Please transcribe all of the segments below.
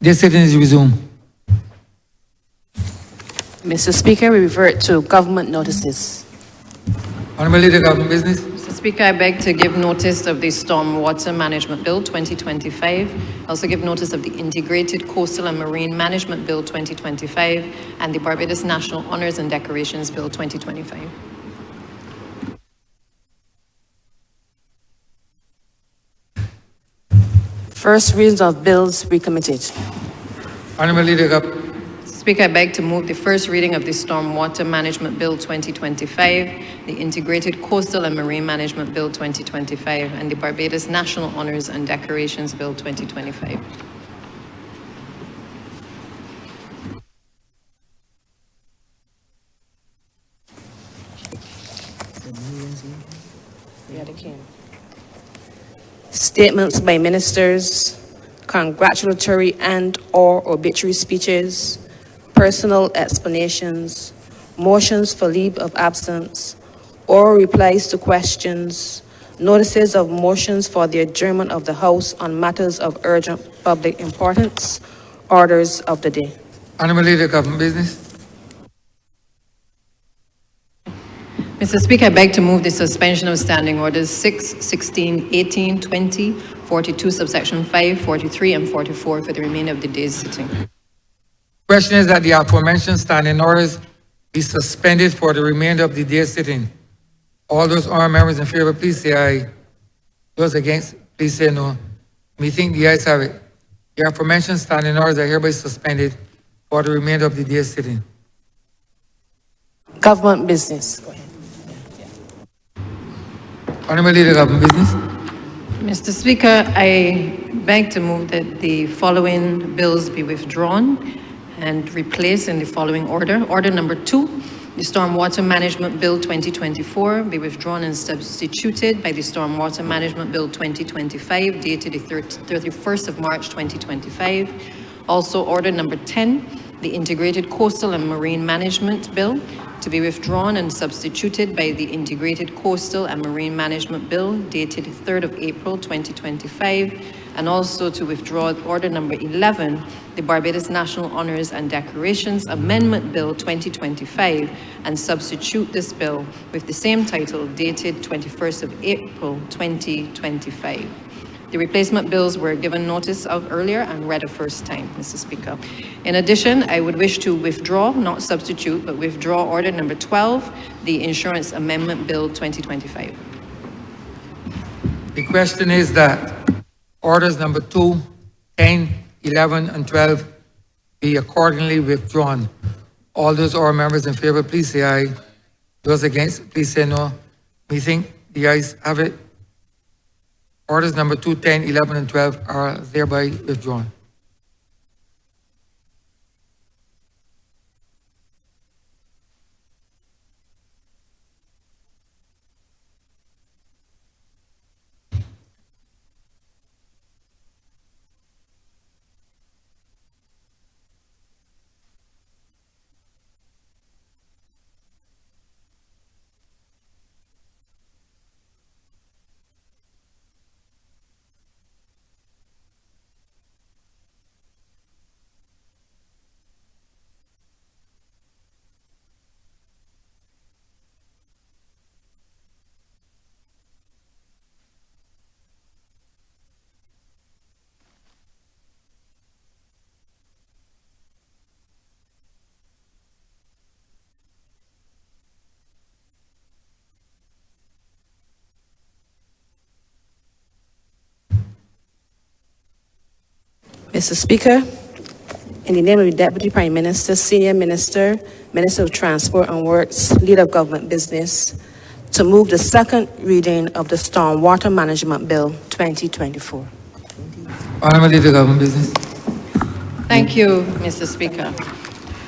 The sitting is resumed. Mr. Speaker, we revert to government notices. Honourable Leader, Government Business. Mr. Speaker, I beg to give notice of the Stormwater Management Bill 2025. I also give notice of the Integrated Coastal and Marine Management Bill 2025 and the Barbados National Honours and Decorations Bill 2025. First readings of bills recommitted. Honourable Leader, Government. Speaker, I beg to move the first reading of the Stormwater Management Bill 2025, the Integrated Coastal and Marine Management Bill 2025, and the Barbados National Honours and Decorations Bill 2025. Statements by ministers, congratulatory and/or obituary speeches, personal explanations, motions for leave of absence, or replies to questions, notices of motions for the adjournment of the House on matters of urgent public importance, orders of the day. Honourable Leader, Government Business. Mr. Speaker, I beg to move the suspension of standing orders 6, 16, 18, 20, 42, subsection 5, 43, and 44 for the remainder of the day's sitting. Question is that the aforementioned standing orders be suspended for the remainder of the day's sitting. All those honourable members in favour, please say aye. Those against, please say no. Methinks the ayes have it. The aforementioned standing orders are hereby suspended for the remainder of the day's sitting. Government business. Go ahead. Honourable Leader, Government Business. Mr. Speaker, I beg to move that the following bills be withdrawn and replaced in the following order. Order number 2, the Stormwater Management Bill 2024 be withdrawn and substituted by the Stormwater Management Bill 2025 dated the 31st of March 2025. Also order number 10, the Integrated Coastal and Marine Management Bill to be withdrawn and substituted by the Integrated Coastal and Marine Management Bill dated 3rd of April 2025, and also to withdraw order number 11, the Barbados National Honours and Decorations Amendment Bill 2025, and substitute this bill with the same title dated 21st of April 2025. The replacement bills were given notice of earlier and read a first time, Mr. Speaker. In addition, I would wish to withdraw, not substitute, but withdraw order number 12, the Insurance Amendment Bill 2025. The question is that orders number 2, 10, 11, and 12 be accordingly withdrawn. All those honourable members in favour, please say aye. Those against, please say no. Methinks the ayes have it. Orders number 2, 10, 11, and 12 are thereby withdrawn. Mr. Speaker, in the name of the Deputy Prime Minister, Senior Minister, Minister of Transport and Works, Leader of Government Business, to move the second reading of the Stormwater Management Bill 2024. Honourable Leader, Government Business. Thank you, Mr. Speaker.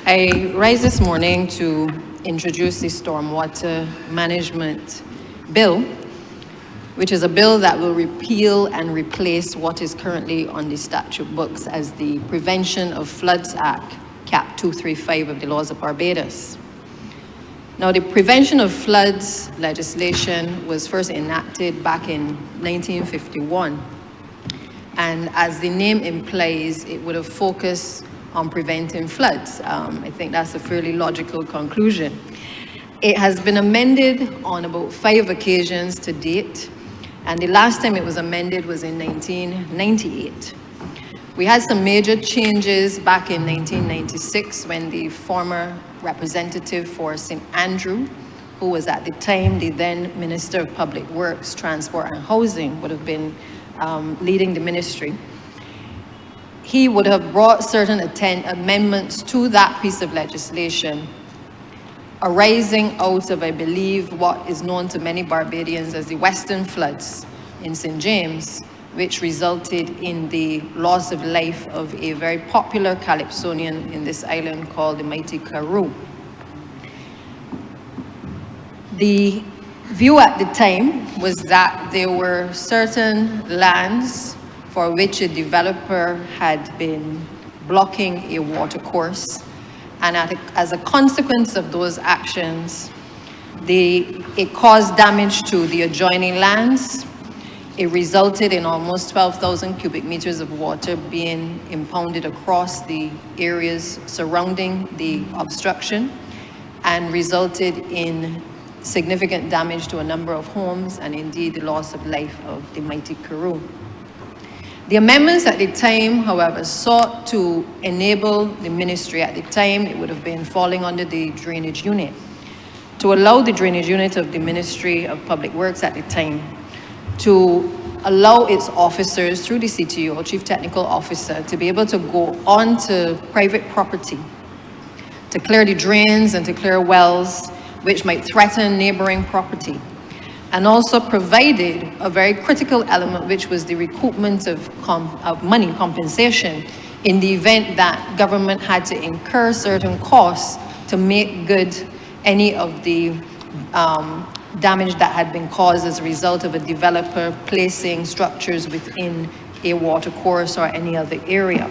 I rise this morning to introduce the Stormwater Management Bill, which is a bill that will repeal and replace what is currently on the statute books as the Prevention of Floods Act, Cap 235 of the laws of Barbados. Now, the Prevention of Floods legislation was first enacted back in 1951. And as the name implies, it would have focused on preventing floods. I think that's a fairly logical conclusion. It has been amended on about 5 occasions to date, and the last time it was amended was in 1998. We had some major changes back in 1996 when the former representative for St. Andrew, who was at the time the then Minister of Public Works, Transport and Housing, would have been leading the ministry. He would have brought certain amendments to that piece of legislation, arising out of, I believe, what is known to many Barbadians as the Western floods in St. James, which resulted in the loss of life of a very popular Calypsonian in this island called the mighty Karoo. The view at the time was that there were certain lands for which a developer had been blocking a watercourse, and as a consequence of those actions, it caused damage to the adjoining lands. It resulted in almost 12,000 cubic meters of water being impounded across the areas surrounding the obstruction, and resulted in significant damage to a number of homes and indeed the loss of life of the mighty Karoo. The amendments at the time, however, sought to enable the ministry at the time, it would have been falling under the drainage unit, to allow the drainage unit of the Ministry of Public Works at the time to allow its officers through the CTO, Chief Technical Officer, to be able to go onto private property to clear the drains and to clear wells which might threaten neighboring property, and also provided a very critical element, which was the recoupment of money compensation in the event that government had to incur certain costs to make good any of the damage that had been caused as a result of a developer placing structures within a watercourse or any other area.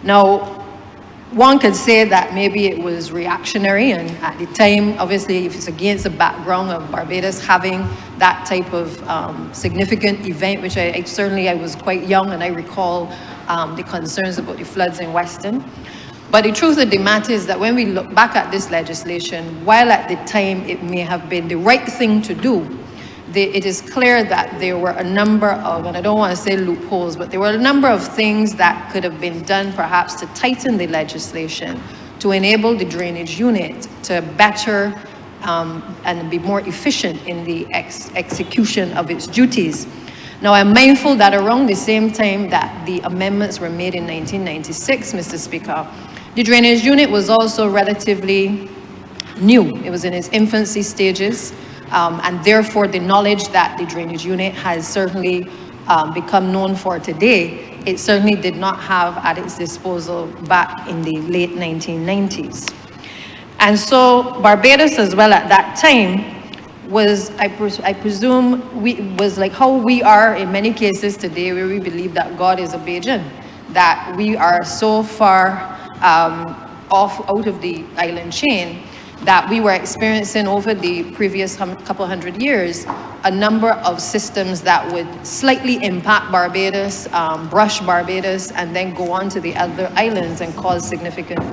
Now, one could say that maybe it was reactionary, and at the time, obviously, if it's against the background of Barbados having that type of significant event, which I was quite young, and I recall the concerns about the floods in Western. But the truth of the matter is that when we look back at this legislation, while at the time it may have been the right thing to do, it is clear that there were a number of, and I don't want to say loopholes, but there were a number of things that could have been done perhaps to tighten the legislation, to enable the drainage unit to better and be more efficient in the execution of its duties. Now, I'm mindful that around the same time that the amendments were made in 1996, Mr. Speaker, the drainage unit was also relatively new. It was in its infancy stages. And therefore, the knowledge that the drainage unit has certainly become known for today, it certainly did not have at its disposal back in the late 1990s. And so Barbados as well at that time was, I presume, was like how we are in many cases today, where we believe that God is a Bajan, that we are so far off out of the island chain that we were experiencing over the previous couple hundred years, a number of systems that would slightly impact Barbados, brush Barbados, and then go on to the other islands and cause significant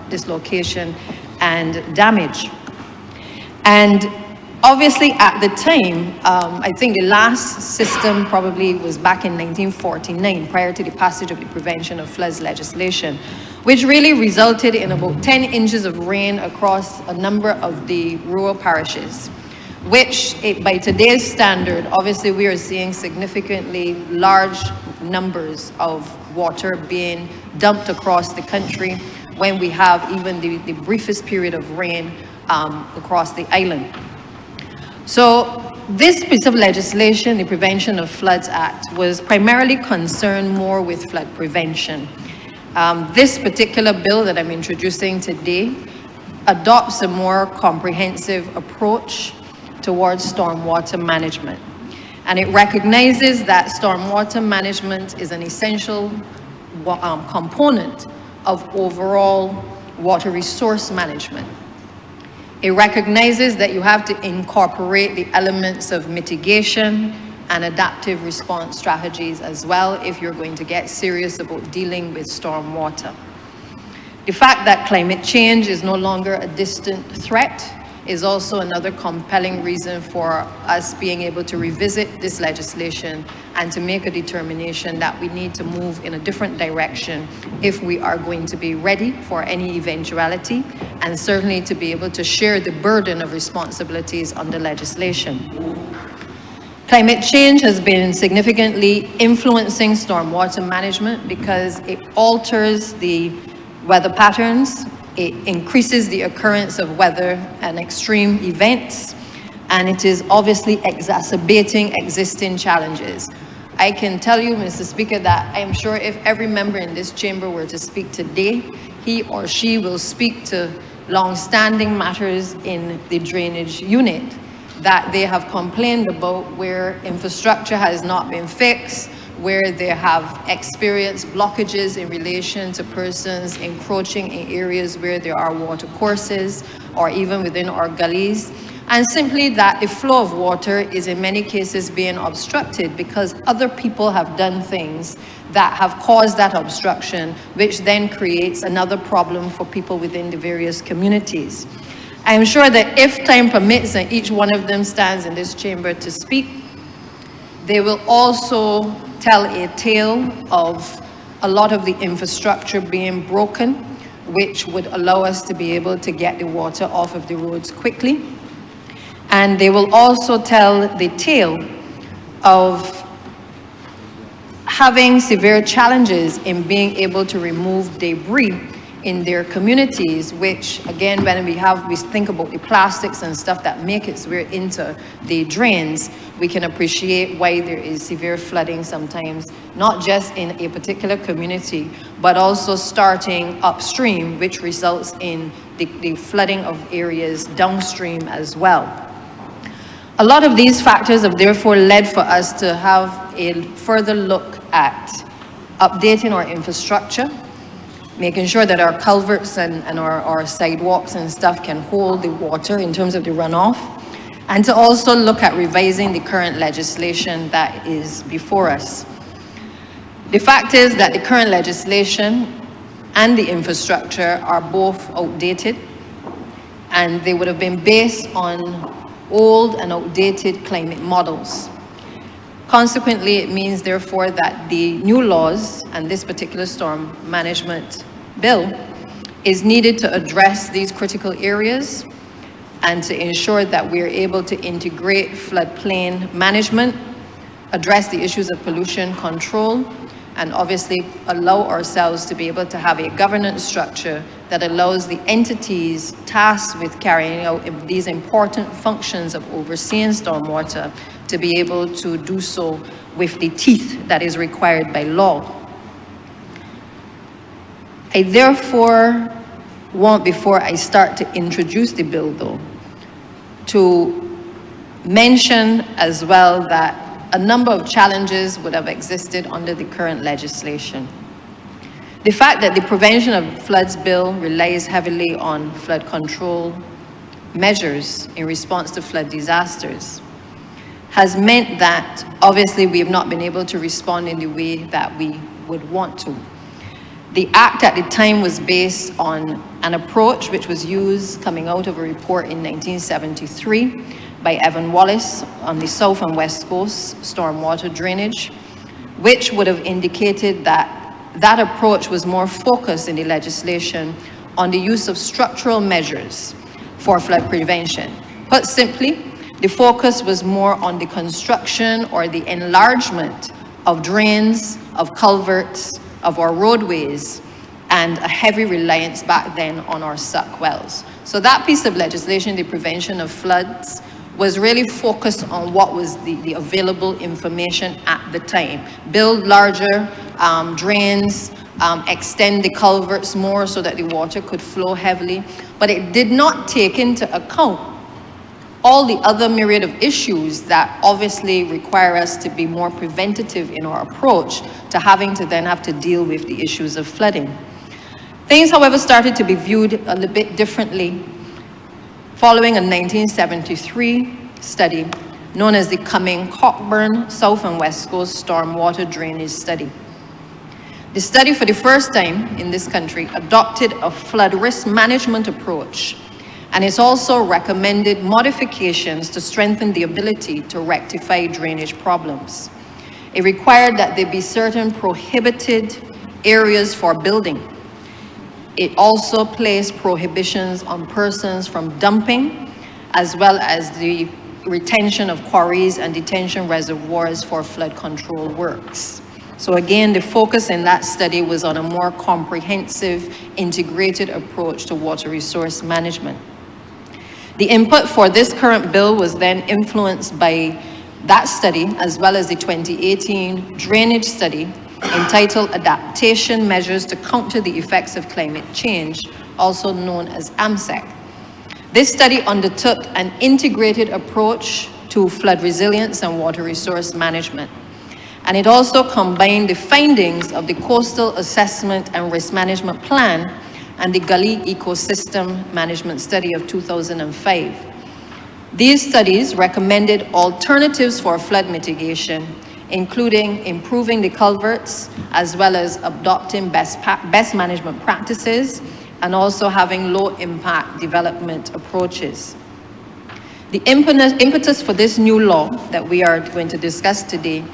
dislocation and damage. And obviously at the time, I think the last system probably was back in 1949, prior to the passage of the Prevention of Floods legislation, which really resulted in about 10 inches of rain across a number of the rural parishes, which by today's standard, obviously we are seeing significantly large numbers of water being dumped across the country when we have even the briefest period of rain across the island. So this piece of legislation, the Prevention of Floods Act, was primarily concerned more with flood prevention. This particular bill that I'm introducing today adopts a more comprehensive approach towards stormwater management. And it recognizes that stormwater management is an essential component of overall water resource management. It recognizes that you have to incorporate the elements of mitigation and adaptive response strategies as well if you're going to get serious about dealing with stormwater. The fact that climate change is no longer a distant threat is also another compelling reason for us being able to revisit this legislation and to make a determination that we need to move in a different direction if we are going to be ready for any eventuality, and certainly to be able to share the burden of responsibilities under legislation. Climate change has been significantly influencing stormwater management because it alters the weather patterns, it increases the occurrence of weather and extreme events, and it is obviously exacerbating existing challenges. I can tell you, Mr. Speaker, that I am sure if every member in this chamber were to speak today, he or she will speak to long-standing matters in the drainage unit that they have complained about, where infrastructure has not been fixed, where they have experienced blockages in relation to persons encroaching in areas where there are water courses or even within our gullies, and simply that the flow of water is in many cases being obstructed because other people have done things that have caused that obstruction, which then creates another problem for people within the various communities. I am sure that if time permits and each one of them stands in this chamber to speak, they will also tell a tale of a lot of the infrastructure being broken, which would allow us to be able to get the water off of the roads quickly. And they will also tell the tale of having severe challenges in being able to remove debris in their communities, which again, when we think about the plastics and stuff that make its way into the drains, we can appreciate why there is severe flooding sometimes, not just in a particular community, but also starting upstream, which results in the flooding of areas downstream as well. A lot of these factors have therefore led for us to have a further look at updating our infrastructure, making sure that our culverts and our sidewalks and stuff can hold the water in terms of the runoff, and to also look at revising the current legislation that is before us. The fact is that the current legislation and the infrastructure are both outdated, and they would have been based on old and outdated climate models. Consequently, it means therefore that the new laws and this particular storm management bill is needed to address these critical areas and to ensure that we're able to integrate floodplain management, address the issues of pollution control, and obviously allow ourselves to be able to have a governance structure that allows the entities tasked with carrying out these important functions of overseeing stormwater to be able to do so with the teeth that is required by law. I therefore want, before I start to introduce the bill though, to mention as well that a number of challenges would have existed under the current legislation. The fact that the Prevention of Floods bill relies heavily on flood control measures in response to flood disasters has meant that obviously we have not been able to respond in the way that we would want to. The Act at the time was based on an approach which was used coming out of a report in 1973 by Evan Wallace on the South and West Coast stormwater drainage, which would have indicated that that approach was more focused in the legislation on the use of structural measures for flood prevention. Put simply, the focus was more on the construction or the enlargement of drains, of culverts, of our roadways, and a heavy reliance back then on our suck wells. So that piece of legislation, the Prevention of Floods, was really focused on what was the available information at the time. Build larger drains, extend the culverts more so that the water could flow heavily, but it did not take into account all the other myriad of issues that obviously require us to be more preventative in our approach to having to then have to deal with the issues of flooding. Things, however, started to be viewed a little bit differently following a 1973 study known as the Cumming-Cockburn South and West Coast Stormwater Drainage Study. The study, for the first time in this country, adopted a flood risk management approach, and it's also recommended modifications to strengthen the ability to rectify drainage problems. It required that there be certain prohibited areas for building. It also placed prohibitions on persons from dumping, as well as the retention of quarries and detention reservoirs for flood control works. So again, the focus in that study was on a more comprehensive, integrated approach to water resource management. The input for this current bill was then influenced by that study, as well as the 2018 drainage study entitled Adaptation Measures to Counter the Effects of Climate Change, also known as AMSEC. This study undertook an integrated approach to flood resilience and water resource management. And it also combined the findings of the Coastal Assessment and Risk Management Plan and the Gully Ecosystem Management Study of 2005. These studies recommended alternatives for flood mitigation, including improving the culverts, as well as adopting best management practices, and also having low-impact development approaches. The impetus for this new law that we are going to discuss today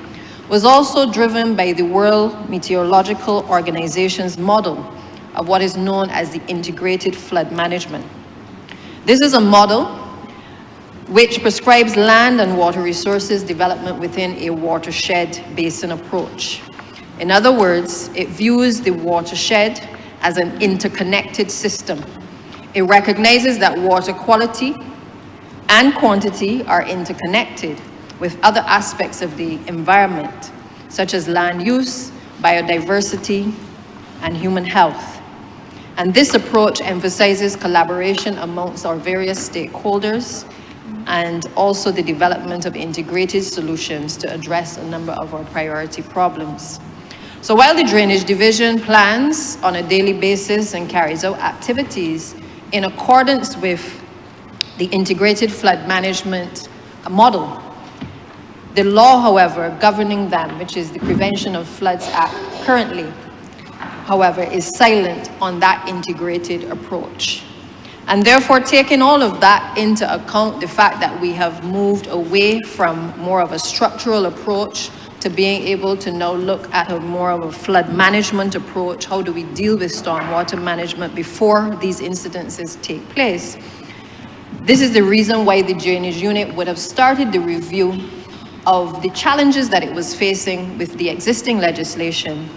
was also driven by the World Meteorological Organization's model of what is known as the integrated flood management. This is a model which prescribes land and water resources development within a watershed basin approach. In other words, it views the watershed as an interconnected system. It recognizes that water quality and quantity are interconnected with other aspects of the environment, such as land use, biodiversity, and human health. And this approach emphasizes collaboration amongst our various stakeholders and also the development of integrated solutions to address a number of our priority problems. So while the Drainage Division plans on a daily basis and carries out activities in accordance with the integrated flood management model, the law, however, governing them, which is the Prevention of Floods Act currently, however, is silent on that integrated approach. And therefore, taking all of that into account, the fact that we have moved away from more of a structural approach to being able to now look at a more of a flood management approach, how do we deal with stormwater management before these incidences take place? This is the reason why the Drainage Unit would have started the review of the challenges that it was facing with the existing legislation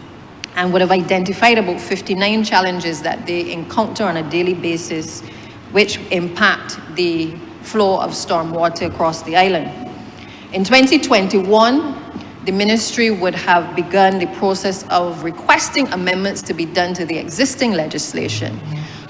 and would have identified about 59 challenges that they encounter on a daily basis which impact the flow of stormwater across the island. In 2021, the ministry would have begun the process of requesting amendments to be done to the existing legislation.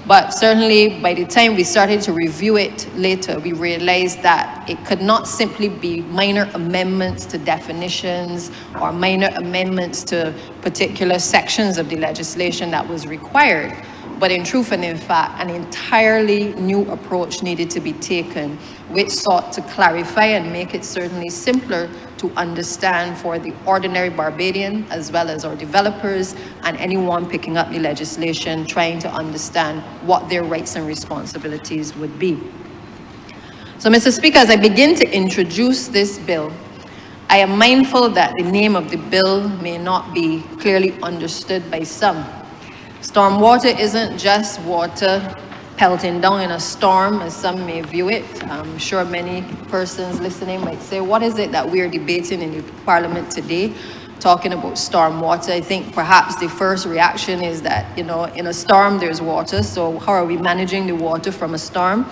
But certainly by the time we started to review it later, we realized that it could not simply be minor amendments to definitions or minor amendments to particular sections of the legislation that was required. But in truth and in fact, an entirely new approach needed to be taken, which sought to clarify and make it certainly simpler to understand for the ordinary Barbadian, as well as our developers and anyone picking up the legislation, trying to understand what their rights and responsibilities would be. So, Mr. Speaker, as I begin to introduce this bill, I am mindful that the name of the bill may not be clearly understood by some. Stormwater isn't just water pelting down in a storm, as some may view it. I'm sure many persons listening might say, what is it that we're debating in the Parliament today, talking about stormwater? I think perhaps the first reaction is that, you know, in a storm there's water, so how are we managing the water from a storm?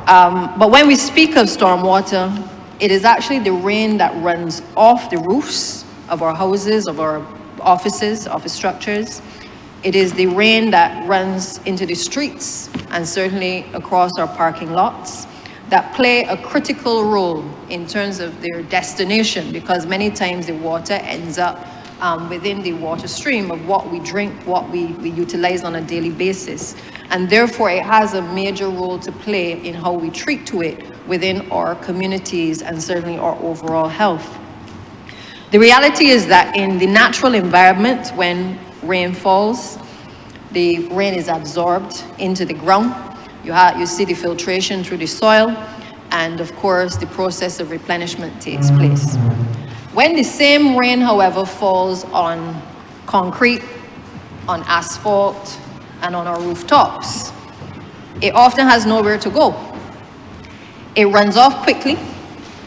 But when we speak of stormwater, it is actually the rain that runs off the roofs of our houses, of our offices, office structures. It is the rain that runs into the streets and certainly across our parking lots that play a critical role in terms of their destination, because many times the water ends up within the water stream of what we drink, what we utilize on a daily basis. And therefore, it has a major role to play in how we treat to it within our communities and certainly our overall health. The reality is that in the natural environment, when rain falls, the rain is absorbed into the ground. You see the filtration through the soil, and of course, the process of replenishment takes place. When the same rain, however, falls on concrete, on asphalt, and on our rooftops, it often has nowhere to go. It runs off quickly,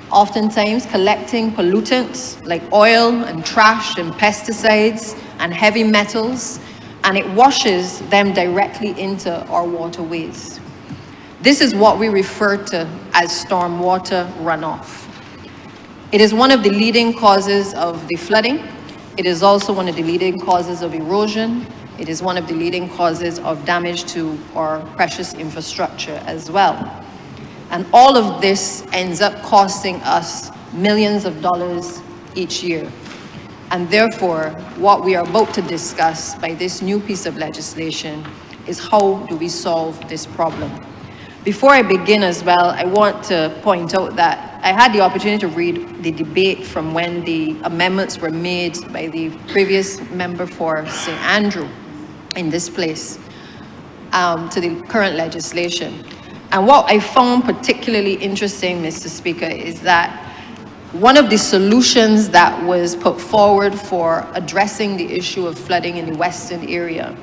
oftentimes collecting pollutants like oil and trash and pesticides and heavy metals, and it washes them directly into our waterways. This is what we refer to as stormwater runoff. It is one of the leading causes of the flooding. It is also one of the leading causes of erosion. It is one of the leading causes of damage to our precious infrastructure as well. And all of this ends up costing us millions of dollars each year. And therefore, what we are about to discuss by this new piece of legislation is how do we solve this problem. Before I begin as well, I want to point out that I had the opportunity to read the debate from when the amendments were made by the previous member for St. Andrew in this place to the current legislation. And what I found particularly interesting, Mr. Speaker, is that one of the solutions that was put forward for addressing the issue of flooding in the western area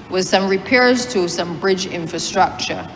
was some repairs to some bridge infrastructure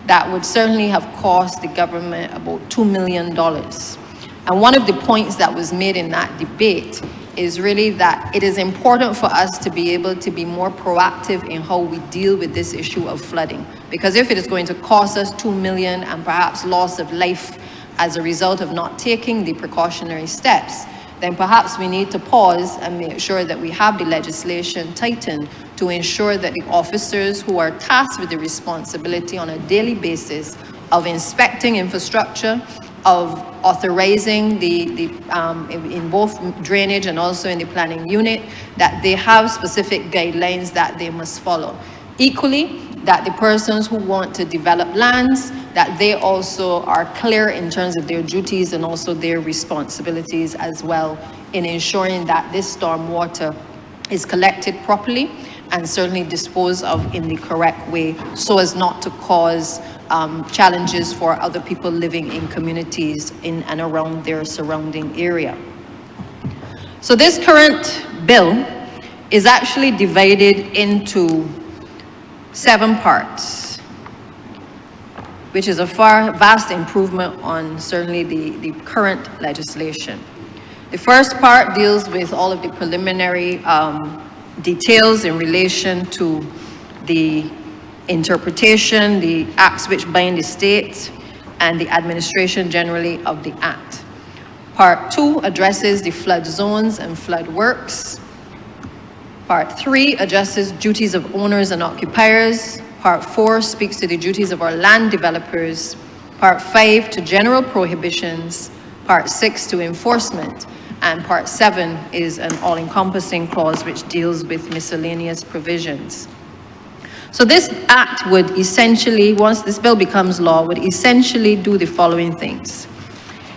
that would certainly have cost the government about $2 million. And one of the points that was made in that debate is really that it is important for us to be able to be more proactive in how we deal with this issue of flooding. Because if it is going to cost us $2 million and perhaps loss of life as a result of not taking the precautionary steps, then perhaps we need to pause and make sure that we have the legislation tightened to ensure that the officers who are tasked with the responsibility on a daily basis of inspecting infrastructure, of authorizing in both drainage and also in the planning unit, that they have specific guidelines that they must follow. Equally, that the persons who want to develop lands, that they also are clear in terms of their duties and also their responsibilities as well in ensuring that this stormwater is collected properly and certainly disposed of in the correct way so as not to cause challenges for other people living in communities in and around their surrounding area. So this current bill is actually divided into 7 parts, which is a vast improvement on certainly the current legislation. The first part deals with all of the preliminary details in relation to the interpretation, the acts which bind the state, and the administration generally of the act. Part 2 addresses the flood zones and flood works. Part 3 addresses duties of owners and occupiers. Part 4 speaks to the duties of our land developers. Part 5 to general prohibitions. Part 6 to enforcement. And Part 7 is an all-encompassing clause which deals with miscellaneous provisions. So this act would essentially, once this bill becomes law, would essentially do the following things.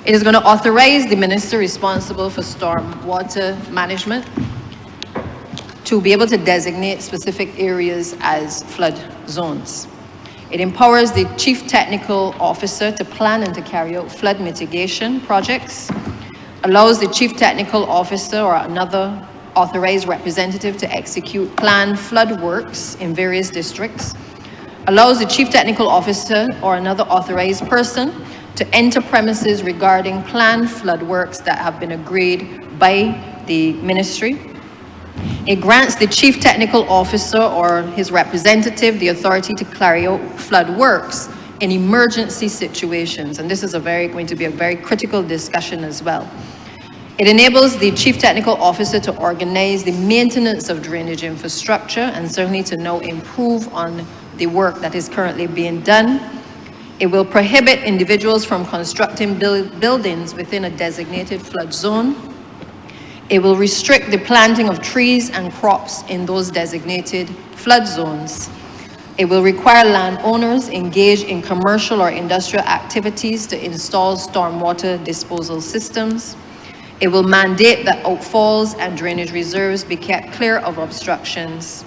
It is going to authorize the minister responsible for stormwater management to be able to designate specific areas as flood zones. It empowers the chief technical officer to plan and to carry out flood mitigation projects, allows the chief technical officer or another authorized representative to execute planned flood works in various districts, allows the chief technical officer or another authorized person to enter premises regarding planned flood works that have been agreed by the ministry. It grants the chief technical officer or his representative the authority to carry out flood works in emergency situations, and this is going to be a very critical discussion as well. It enables the chief technical officer to organize the maintenance of drainage infrastructure and certainly to now improve on the work that is currently being done. It will prohibit individuals from constructing buildings within a designated flood zone. It will restrict the planting of trees and crops in those designated flood zones. It will require landowners engaged in commercial or industrial activities to install stormwater disposal systems. It will mandate that outfalls and drainage reserves be kept clear of obstructions.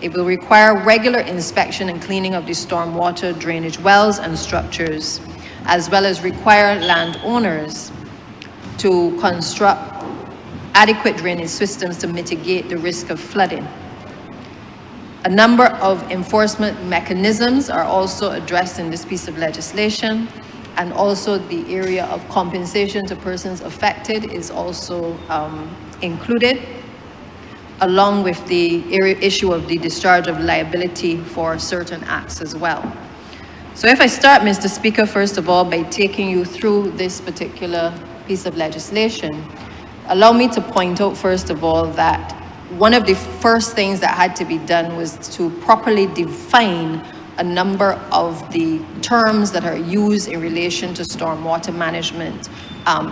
It will require regular inspection and cleaning of the stormwater drainage wells and structures, as well as require landowners to construct adequate drainage systems to mitigate the risk of flooding. A number of enforcement mechanisms are also addressed in this piece of legislation, and also the area of compensation to persons affected is also included, along with the issue of the discharge of liability for certain acts as well. So if I start, Mr. Speaker, first of all, by taking you through this particular piece of legislation, allow me to point out, first of all, that one of the first things that had to be done was to properly define a number of the terms that are used in relation to stormwater management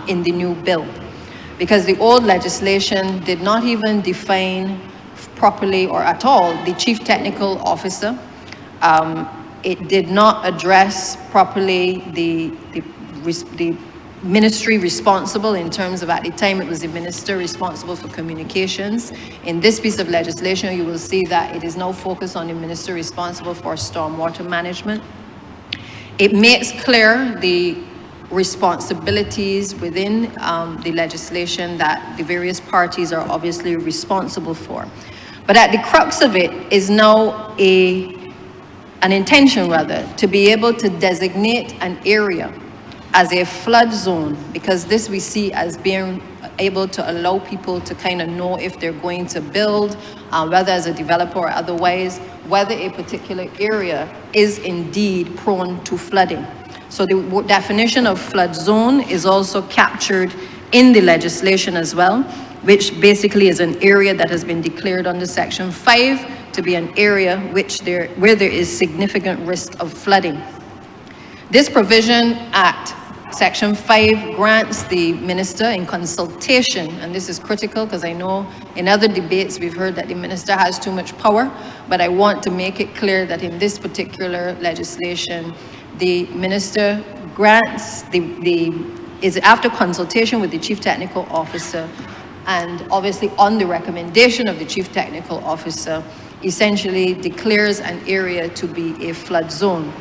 in the new bill. Because the old legislation did not even define properly or at all the Chief Technical Officer. It did not address properly the ministry responsible in terms of, at the time it was the minister responsible for communications. In this piece of legislation, you will see that it is now focused on the minister responsible for stormwater management. It makes clear the responsibilities within the legislation that the various parties are obviously responsible for. But at the crux of it is now an intention rather to be able to designate an area as a flood zone, because this we see as being able to allow people to kind of know if they're going to build, whether as a developer or otherwise, whether a particular area is indeed prone to flooding. So the definition of flood zone is also captured in the legislation as well, which basically is an area that has been declared under Section 5 to be an area where there is significant risk of flooding. This provision at Section 5 grants the minister, in consultation, and this is critical because I know in other debates we've heard that the minister has too much power, but I want to make it clear that in this particular legislation, the minister grants is after consultation with the Chief Technical Officer, and obviously on the recommendation of the Chief Technical Officer, essentially declares an area to be a flood zone.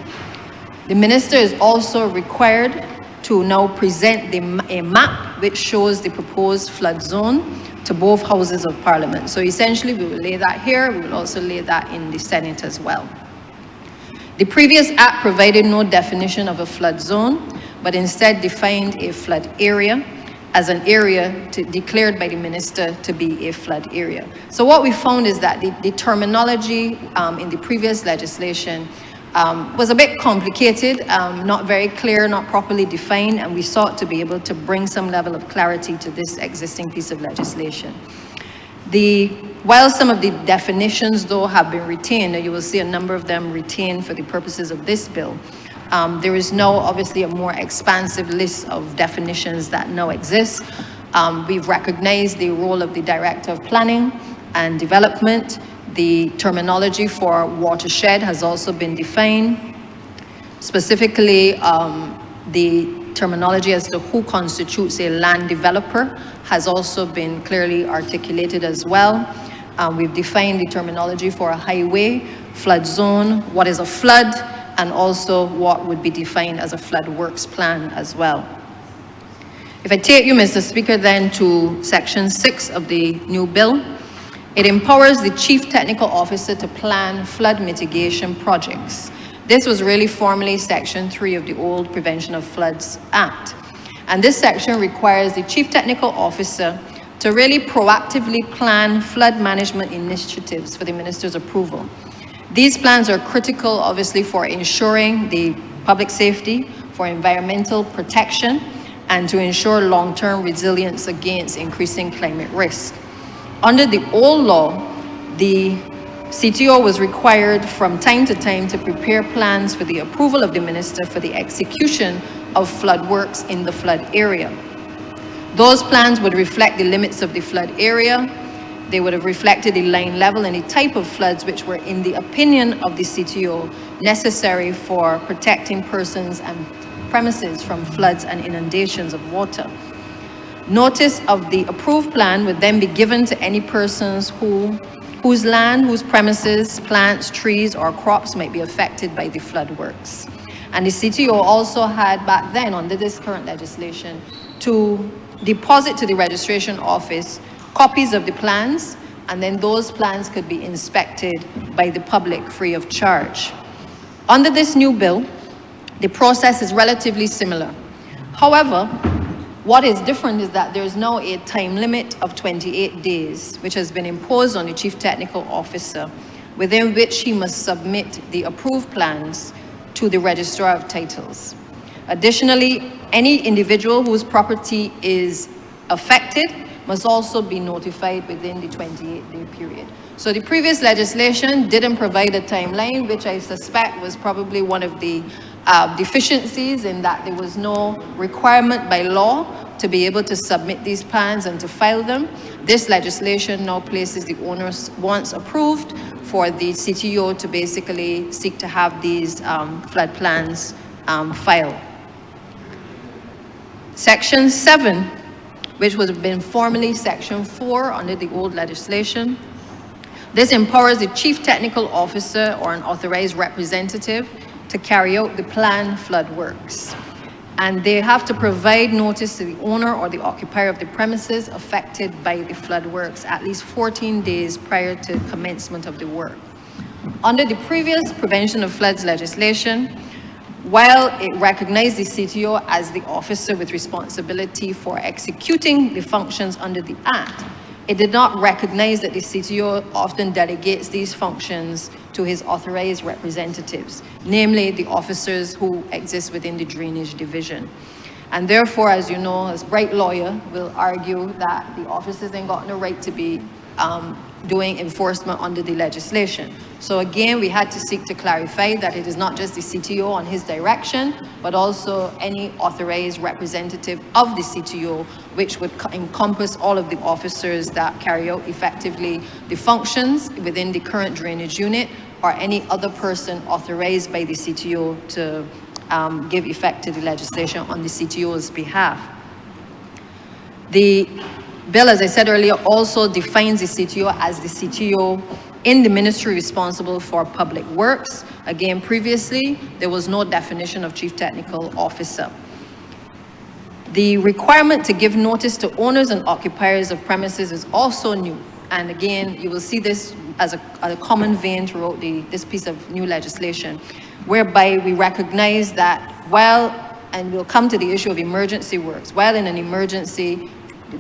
The minister is also required to now present a map which shows the proposed flood zone to both houses of parliament. So essentially we will lay that here, we will also lay that in the Senate as well. The previous act provided no definition of a flood zone, but instead defined a flood area as an area declared by the minister to be a flood area. So what we found is that the terminology in the previous legislation was a bit complicated, not very clear, not properly defined, and we sought to be able to bring some level of clarity to this existing piece of legislation. While some of the definitions, though, have been retained, and you will see a number of them retained for the purposes of this bill, there is now obviously a more expansive list of definitions that now exist. We've recognized the role of the Director of Planning and Development. The terminology for watershed has also been defined. Specifically, the terminology as to who constitutes a land developer has also been clearly articulated as well. We've defined the terminology for a highway, flood zone, what is a flood, and also what would be defined as a flood works plan as well. If I take you, Mr. Speaker, then to Section 6 of the new bill, it empowers the Chief Technical Officer to plan flood mitigation projects. This was really formerly Section 3 of the old Prevention of Floods Act. And this section requires the Chief Technical Officer to really proactively plan flood management initiatives for the minister's approval. These plans are critical, obviously, for ensuring the public safety, for environmental protection, and to ensure long-term resilience against increasing climate risk. Under the old law, the CTO was required from time to time to prepare plans for the approval of the minister for the execution of flood works in the flood area. Those plans would reflect the limits of the flood area, They would have reflected the line level and the type of floods which were, in the opinion of the CTO, necessary for protecting persons and premises from floods and inundations of water. Notice of the approved plan would then be given to any persons whose land, whose premises, plants, trees, or crops might be affected by the flood works. And the CTO also had back then, under this current legislation, to deposit to the registration office copies of the plans, and then those plans could be inspected by the public free of charge. Under this new bill, the process is relatively similar. However, what is different is that there is now a time limit of 28 days, which has been imposed on the Chief Technical Officer, within which he must submit the approved plans to the Registrar of Titles. Additionally, any individual whose property is affected must also be notified within the 28-day period. So the previous legislation didn't provide a timeline, which I suspect was probably one of the deficiencies, in that there was no requirement by law to be able to submit these plans and to file them. This legislation now places the onus, once approved, for the CTO to basically seek to have these flood plans filed. Section 7, which would have been formerly Section 4 under the old legislation. This empowers the Chief Technical Officer or an authorized representative to carry out the planned flood works. And they have to provide notice to the owner or the occupier of the premises affected by the flood works at least 14 days prior to commencement of the work. Under the previous Prevention of Floods legislation, while it recognized the CTO as the officer with responsibility for executing the functions under the Act, it did not recognize that the CTO often delegates these functions to his authorized representatives, namely the officers who exist within the Drainage Division. And therefore, as you know, a bright lawyer will argue that the officers ain't got no right to be doing enforcement under the legislation. So again, we had to seek to clarify that it is not just the CTO on his direction, but also any authorized representative of the CTO, which would encompass all of the officers that carry out effectively the functions within the current drainage unit, or any other person authorized by the CTO to give effect to the legislation on the CTO's behalf. The bill, as I said earlier, also defines the CTO as the CTO in the ministry responsible for public works. Again, previously, there was no definition of Chief Technical Officer. The requirement to give notice to owners and occupiers of premises is also new. And again, you will see this as a common vein throughout this piece of new legislation, whereby we recognize that and we'll come to the issue of emergency works, while in an emergency,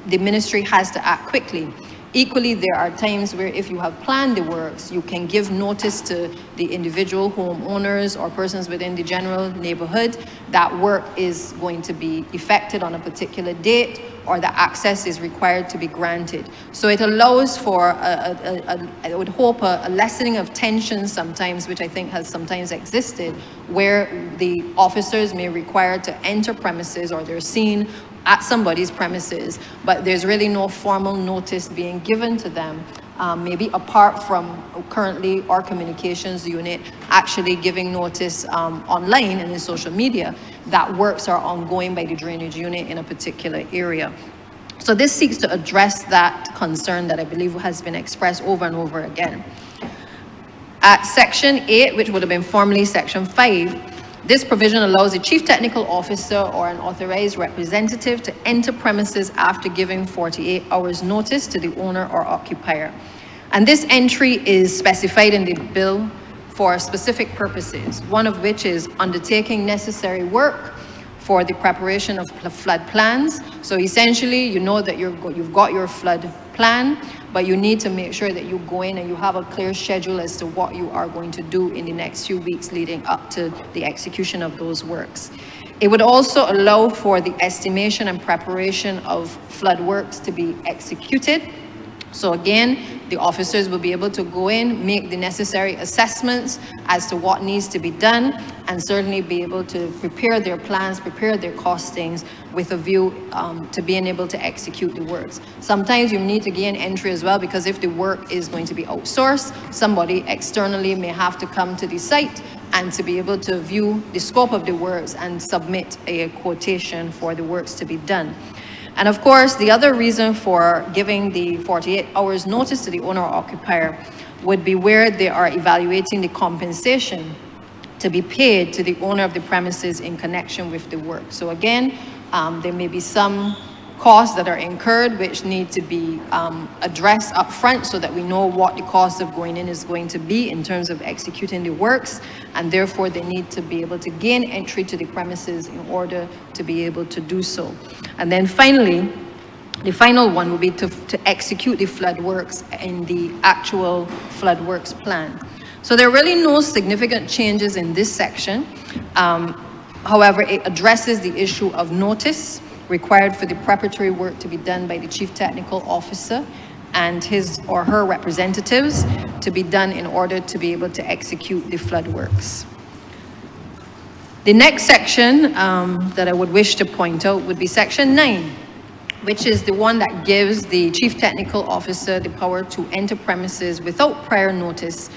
the ministry has to act quickly. Equally, there are times where if you have planned the works, you can give notice to the individual homeowners or persons within the general neighborhood that work is going to be effected on a particular date, or that access is required to be granted. So it allows for, I would hope, a lessening of tension sometimes, which I think has sometimes existed, where the officers may require to enter premises, or they're seen at somebody's premises, but there's really no formal notice being given to them, maybe apart from currently our communications unit actually giving notice online and in social media that works are ongoing by the drainage unit in a particular area. So this seeks to address that concern that I believe has been expressed over and over again. At Section 8, which would have been formerly Section 5, this provision allows the Chief Technical Officer or an authorized representative to enter premises after giving 48 hours notice to the owner or occupier. And this entry is specified in the bill for specific purposes, one of which is undertaking necessary work for the preparation of flood plans. So essentially, you know that you've got your flood plan, but you need to make sure that you go in and you have a clear schedule as to what you are going to do in the next few weeks leading up to the execution of those works. It would also allow for the estimation and preparation of flood works to be executed. So again, The officers will be able to go in, make the necessary assessments as to what needs to be done, and certainly be able to prepare their plans, prepare their costings with a view to being able to execute the works. Sometimes you need to gain entry as well, because if the work is going to be outsourced, somebody externally may have to come to the site and to be able to view the scope of the works and submit a quotation for the works to be done. And of course, the other reason for giving the 48 hours notice to the owner or occupier would be where they are evaluating the compensation to be paid to the owner of the premises in connection with the work. So again, there may be some costs that are incurred which need to be addressed up front so that we know what the cost of going in is going to be in terms of executing the works, and therefore they need to be able to gain entry to the premises in order to be able to do so. And then finally, the final one will be to execute the flood works in the actual flood works plan. So there are really no significant changes in this section. However, it addresses the issue of notice required for the preparatory work to be done by the Chief Technical Officer and his or her representatives to be done in order to be able to execute the flood works. The next section that I would wish to point out would be section 9, which is the one that gives the Chief Technical Officer the power to enter premises without prior notice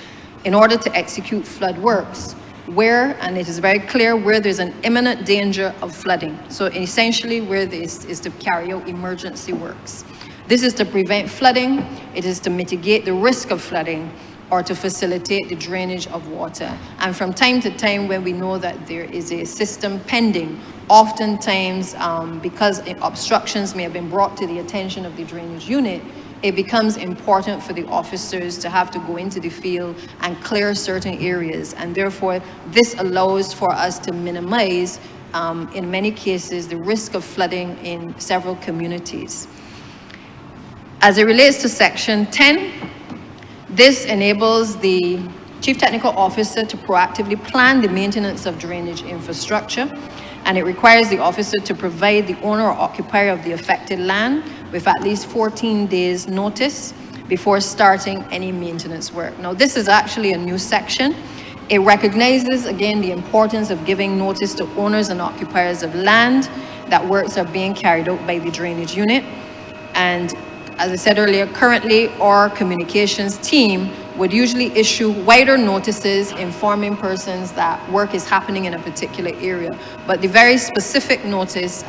in order to execute flood works, where, and it is very clear, where there's an imminent danger of flooding. So essentially where this is to carry out emergency works. This is to prevent flooding, it is to mitigate the risk of flooding, or to facilitate the drainage of water. And from time to time, when we know that there is a system pending, oftentimes because obstructions may have been brought to the attention of the drainage unit, it becomes important for the officers to have to go into the field and clear certain areas. And therefore, this allows for us to minimize, in many cases, the risk of flooding in several communities. As it relates to section 10, this enables the Chief Technical Officer to proactively plan the maintenance of drainage infrastructure, and it requires the officer to provide the owner or occupier of the affected land with at least 14 days notice before starting any maintenance work. Now, this is actually a new section. It recognizes, again, the importance of giving notice to owners and occupiers of land that works are being carried out by the drainage unit. And as I said earlier, currently our communications team would usually issue wider notices informing persons that work is happening in a particular area. But the very specific notice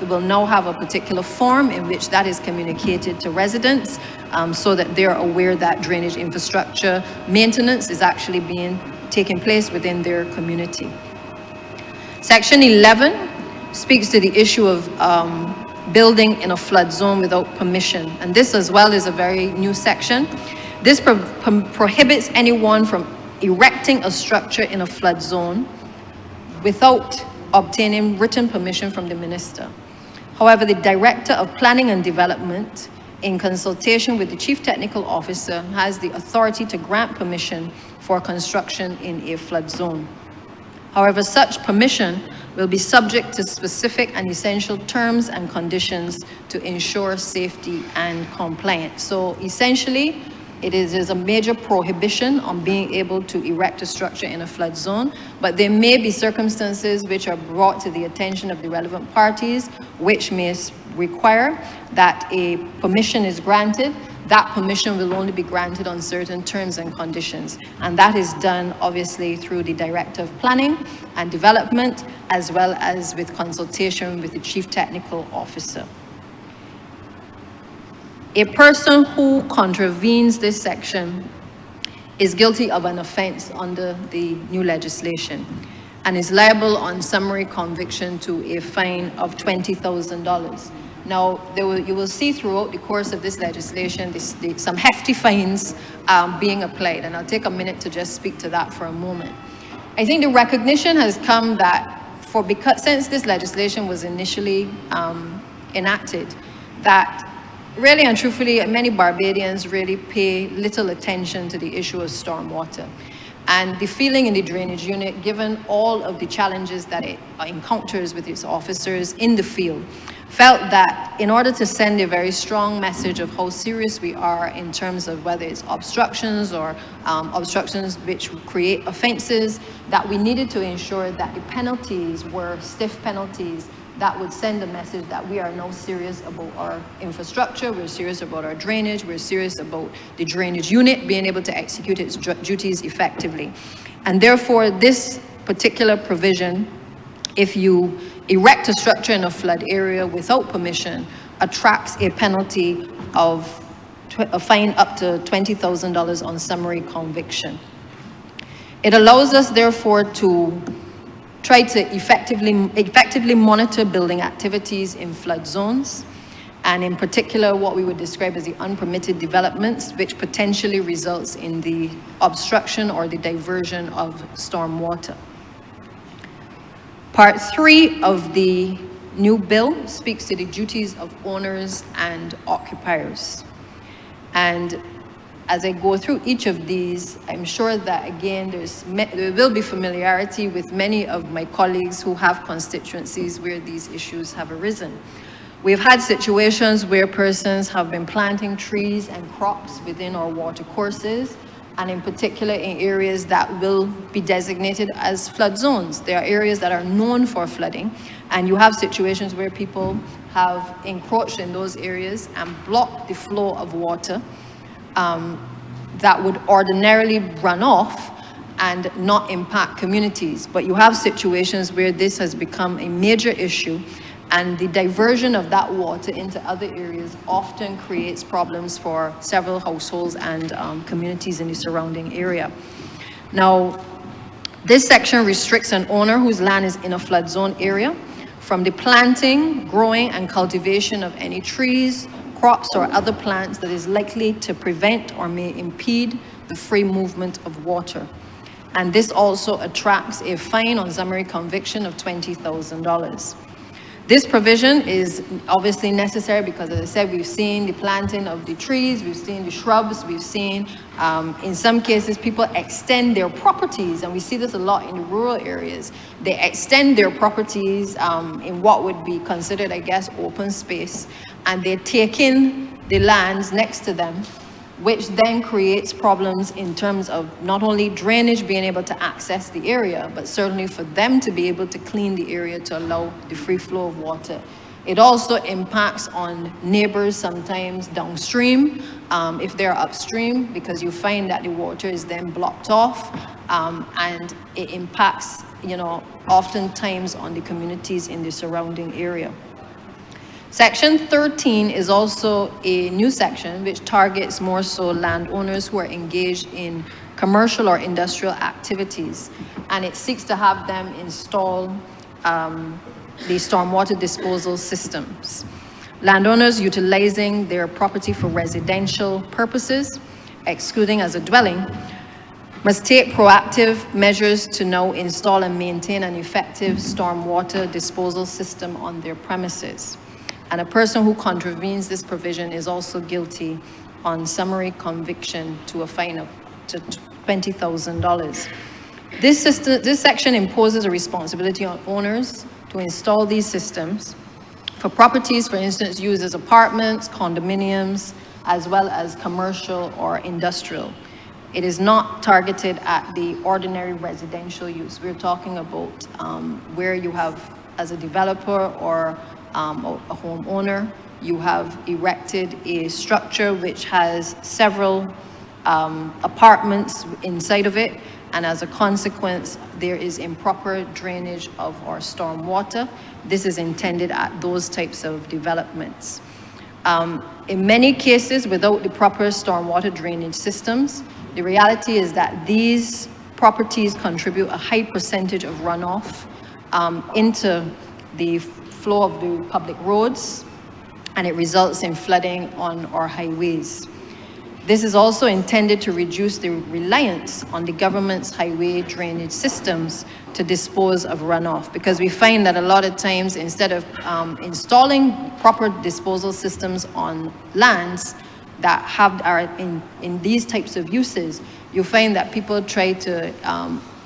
will now have a particular form in which that is communicated to residents so that they're aware that drainage infrastructure maintenance is actually taking place within their community. Section 11 speaks to the issue of building in a flood zone without permission. And this as well is a very new section. This prohibits anyone from erecting a structure in a flood zone without obtaining written permission from the minister. However, the Director of Planning and Development, in consultation with the Chief Technical Officer, has the authority to grant permission for construction in a flood zone. However, such permission will be subject to specific and essential terms and conditions to ensure safety and compliance. So essentially, there's a major prohibition on being able to erect a structure in a flood zone, but there may be circumstances which are brought to the attention of the relevant parties, which may require that a permission is granted. That permission will only be granted on certain terms and conditions. And that is done, obviously, through the Director of Planning and Development, as well as with consultation with the Chief Technical Officer. A person who contravenes this section is guilty of an offense under the new legislation and is liable on summary conviction to a fine of $20,000. Now, you will see throughout the course of this legislation some hefty fines being applied, and I'll take a minute to just speak to that for a moment. I think the recognition has come that since this legislation was initially enacted, that really and truthfully, many Barbadians really pay little attention to the issue of stormwater. And the feeling in the drainage unit, given all of the challenges that it encounters with its officers in the field, felt that in order to send a very strong message of how serious we are in terms of whether it's obstructions or obstructions which create offenses, that we needed to ensure that the penalties were stiff penalties that would send a message that we are now serious about our infrastructure, we're serious about our drainage, we're serious about the drainage unit being able to execute its duties effectively. And therefore, this particular provision, if you erect a structure in a flood area without permission, attracts a penalty of a fine up to $20,000 on summary conviction. It allows us, therefore, to try to effectively monitor building activities in flood zones, and in particular what we would describe as the unpermitted developments, which potentially results in the obstruction or the diversion of storm water. Part 3 of the new bill speaks to the duties of owners and occupiers. And as I go through each of these, I'm sure that, again, there will be familiarity with many of my colleagues who have constituencies where these issues have arisen. We've had situations where persons have been planting trees and crops within our water courses, and in particular in areas that will be designated as flood zones. There are areas that are known for flooding, and you have situations where people have encroached in those areas and blocked the flow of water that would ordinarily run off and not impact communities. But you have situations where this has become a major issue, and the diversion of that water into other areas often creates problems for several households and communities in the surrounding area. Now, this section restricts an owner whose land is in a flood zone area from the planting, growing, and cultivation of any trees, crops, or other plants that is likely to prevent or may impede the free movement of water. And this also attracts a fine on summary conviction of $20,000. This provision is obviously necessary because, as I said, we've seen the planting of the trees, we've seen the shrubs, we've seen, in some cases, people extend their properties, and we see this a lot in the rural areas. They extend their properties in what would be considered, I guess, open space, and they take in the lands next to them, which then creates problems in terms of not only drainage being able to access the area, but certainly for them to be able to clean the area to allow the free flow of water. It also impacts on neighbors sometimes downstream, if they're upstream, because you find that the water is then blocked off, and it impacts, oftentimes on the communities in the surrounding area. Section 13 is also a new section which targets more so landowners who are engaged in commercial or industrial activities, and it seeks to have them install the stormwater disposal systems. Landowners utilizing their property for residential purposes, excluding as a dwelling, must take proactive measures to now install and maintain an effective stormwater disposal system on their premises. And a person who contravenes this provision is also guilty on summary conviction to a fine of $20,000. This section imposes a responsibility on owners to install these systems for properties, for instance, used as apartments, condominiums, as well as commercial or industrial. It is not targeted at the ordinary residential use. We're talking about where you have, as a developer or a homeowner, you have erected a structure which has several apartments inside of it, and as a consequence, there is improper drainage of our storm water. This is intended at those types of developments. In many cases, without the proper stormwater drainage systems, the reality is that these properties contribute a high percentage of runoff into the flow of the public roads, and it results in flooding on our highways. This is also intended to reduce the reliance on the government's highway drainage systems to dispose of runoff, because we find that a lot of times, instead of installing proper disposal systems on lands that are in these types of uses, you find that people try to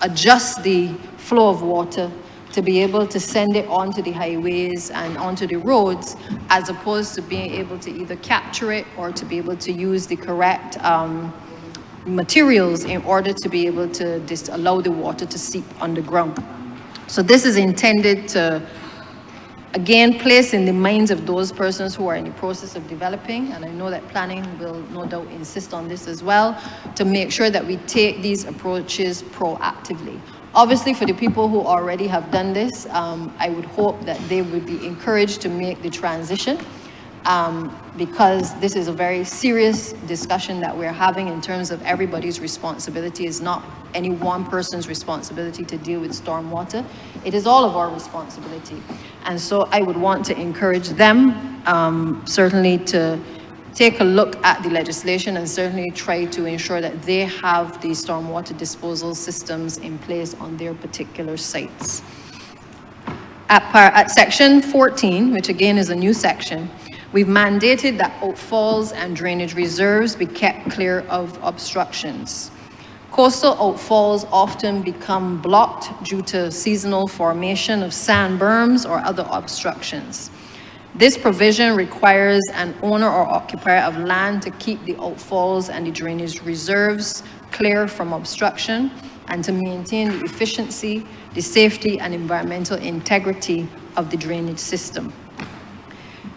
adjust the flow of water to be able to send it onto the highways and onto the roads, as opposed to being able to either capture it or to be able to use the correct materials in order to be able to allow the water to seep underground. So this is intended to, again, place in the minds of those persons who are in the process of developing, and I know that planning will no doubt insist on this as well, to make sure that we take these approaches proactively. Obviously, for the people who already have done this, I would hope that they would be encouraged to make the transition, because this is a very serious discussion that we're having in terms of everybody's responsibility. It's not any one person's responsibility to deal with stormwater. It is all of our responsibility. And so I would want to encourage them certainly to take a look at the legislation and certainly try to ensure that they have the stormwater disposal systems in place on their particular sites. At section 14, which again is a new section, we've mandated that outfalls and drainage reserves be kept clear of obstructions. Coastal outfalls often become blocked due to seasonal formation of sand berms or other obstructions. This provision requires an owner or occupier of land to keep the outfalls and the drainage reserves clear from obstruction and to maintain the efficiency, the safety, and environmental integrity of the drainage system.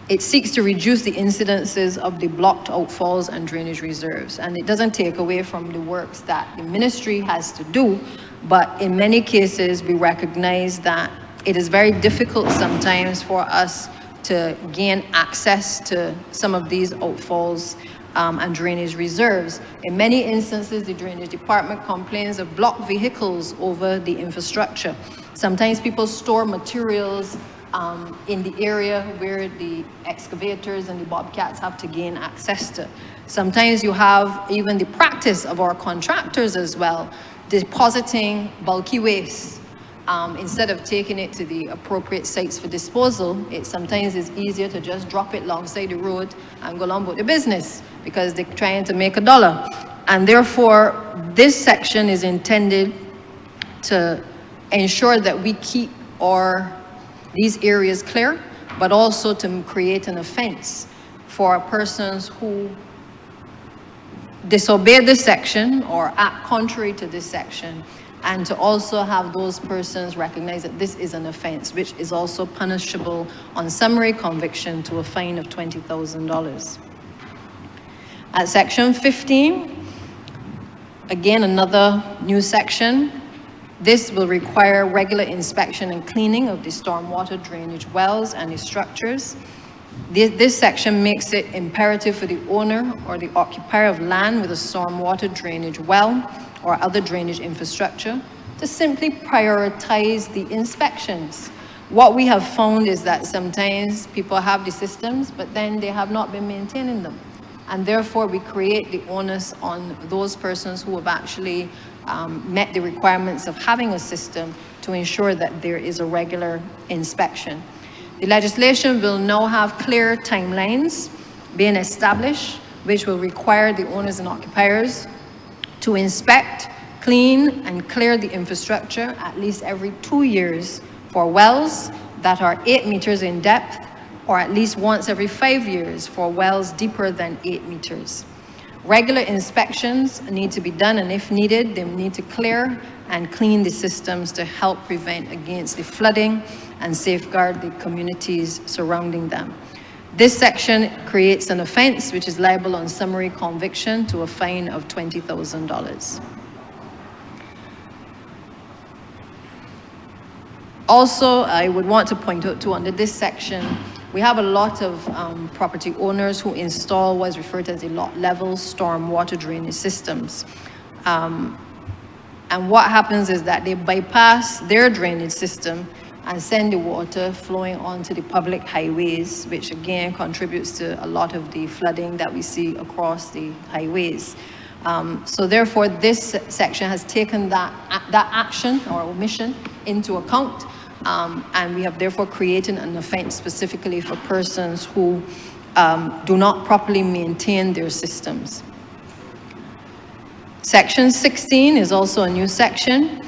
It seeks to reduce the incidences of the blocked outfalls and drainage reserves. And it doesn't take away from the works that the ministry has to do, but in many cases we recognize that it is very difficult sometimes for us to gain access to some of these outfalls and drainage reserves. In many instances, the drainage department complains of blocked vehicles over the infrastructure. Sometimes people store materials in the area where the excavators and the bobcats have to gain access to. Sometimes you have even the practice of our contractors as well, depositing bulky waste. Instead of taking it to the appropriate sites for disposal, it sometimes is easier to just drop it alongside the road and go along with the business because they're trying to make $1. And therefore, this section is intended to ensure that we keep these areas clear, but also to create an offense for persons who disobey this section or act contrary to this section, and to also have those persons recognize that this is an offense, which is also punishable on summary conviction to a fine of $20,000. At section 15, again, another new section. This will require regular inspection and cleaning of the stormwater drainage wells and the structures. This section makes it imperative for the owner or the occupier of land with a stormwater drainage well or other drainage infrastructure to simply prioritize the inspections. What we have found is that sometimes people have the systems, but then they have not been maintaining them. And therefore, we create the onus on those persons who have actually met the requirements of having a system to ensure that there is a regular inspection. The legislation will now have clear timelines being established, which will require the owners and occupiers to inspect, clean, and clear the infrastructure at least every 2 years for wells that are 8 meters in depth, or at least once every 5 years for wells deeper than 8 meters. Regular inspections need to be done, and if needed, they need to clear and clean the systems to help prevent against the flooding and safeguard the communities surrounding them. This section creates an offense which is liable on summary conviction to a fine of $20,000. Also, I would want to point out too, under this section, we have a lot of property owners who install what is referred to as the lot level stormwater drainage systems. And what happens is that they bypass their drainage system and send the water flowing onto the public highways, which again contributes to a lot of the flooding that we see across the highways. So therefore, this section has taken that action or omission into account, and we have therefore created an offense specifically for persons who do not properly maintain their systems. Section 16 is also a new section.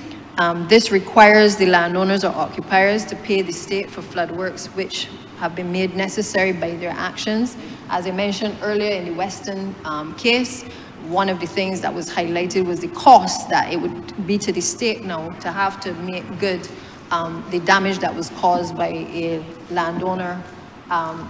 This requires the landowners or occupiers to pay the state for flood works which have been made necessary by their actions. As I mentioned earlier in the Western case, one of the things that was highlighted was the cost that it would be to the state now to have to make good the damage that was caused by a landowner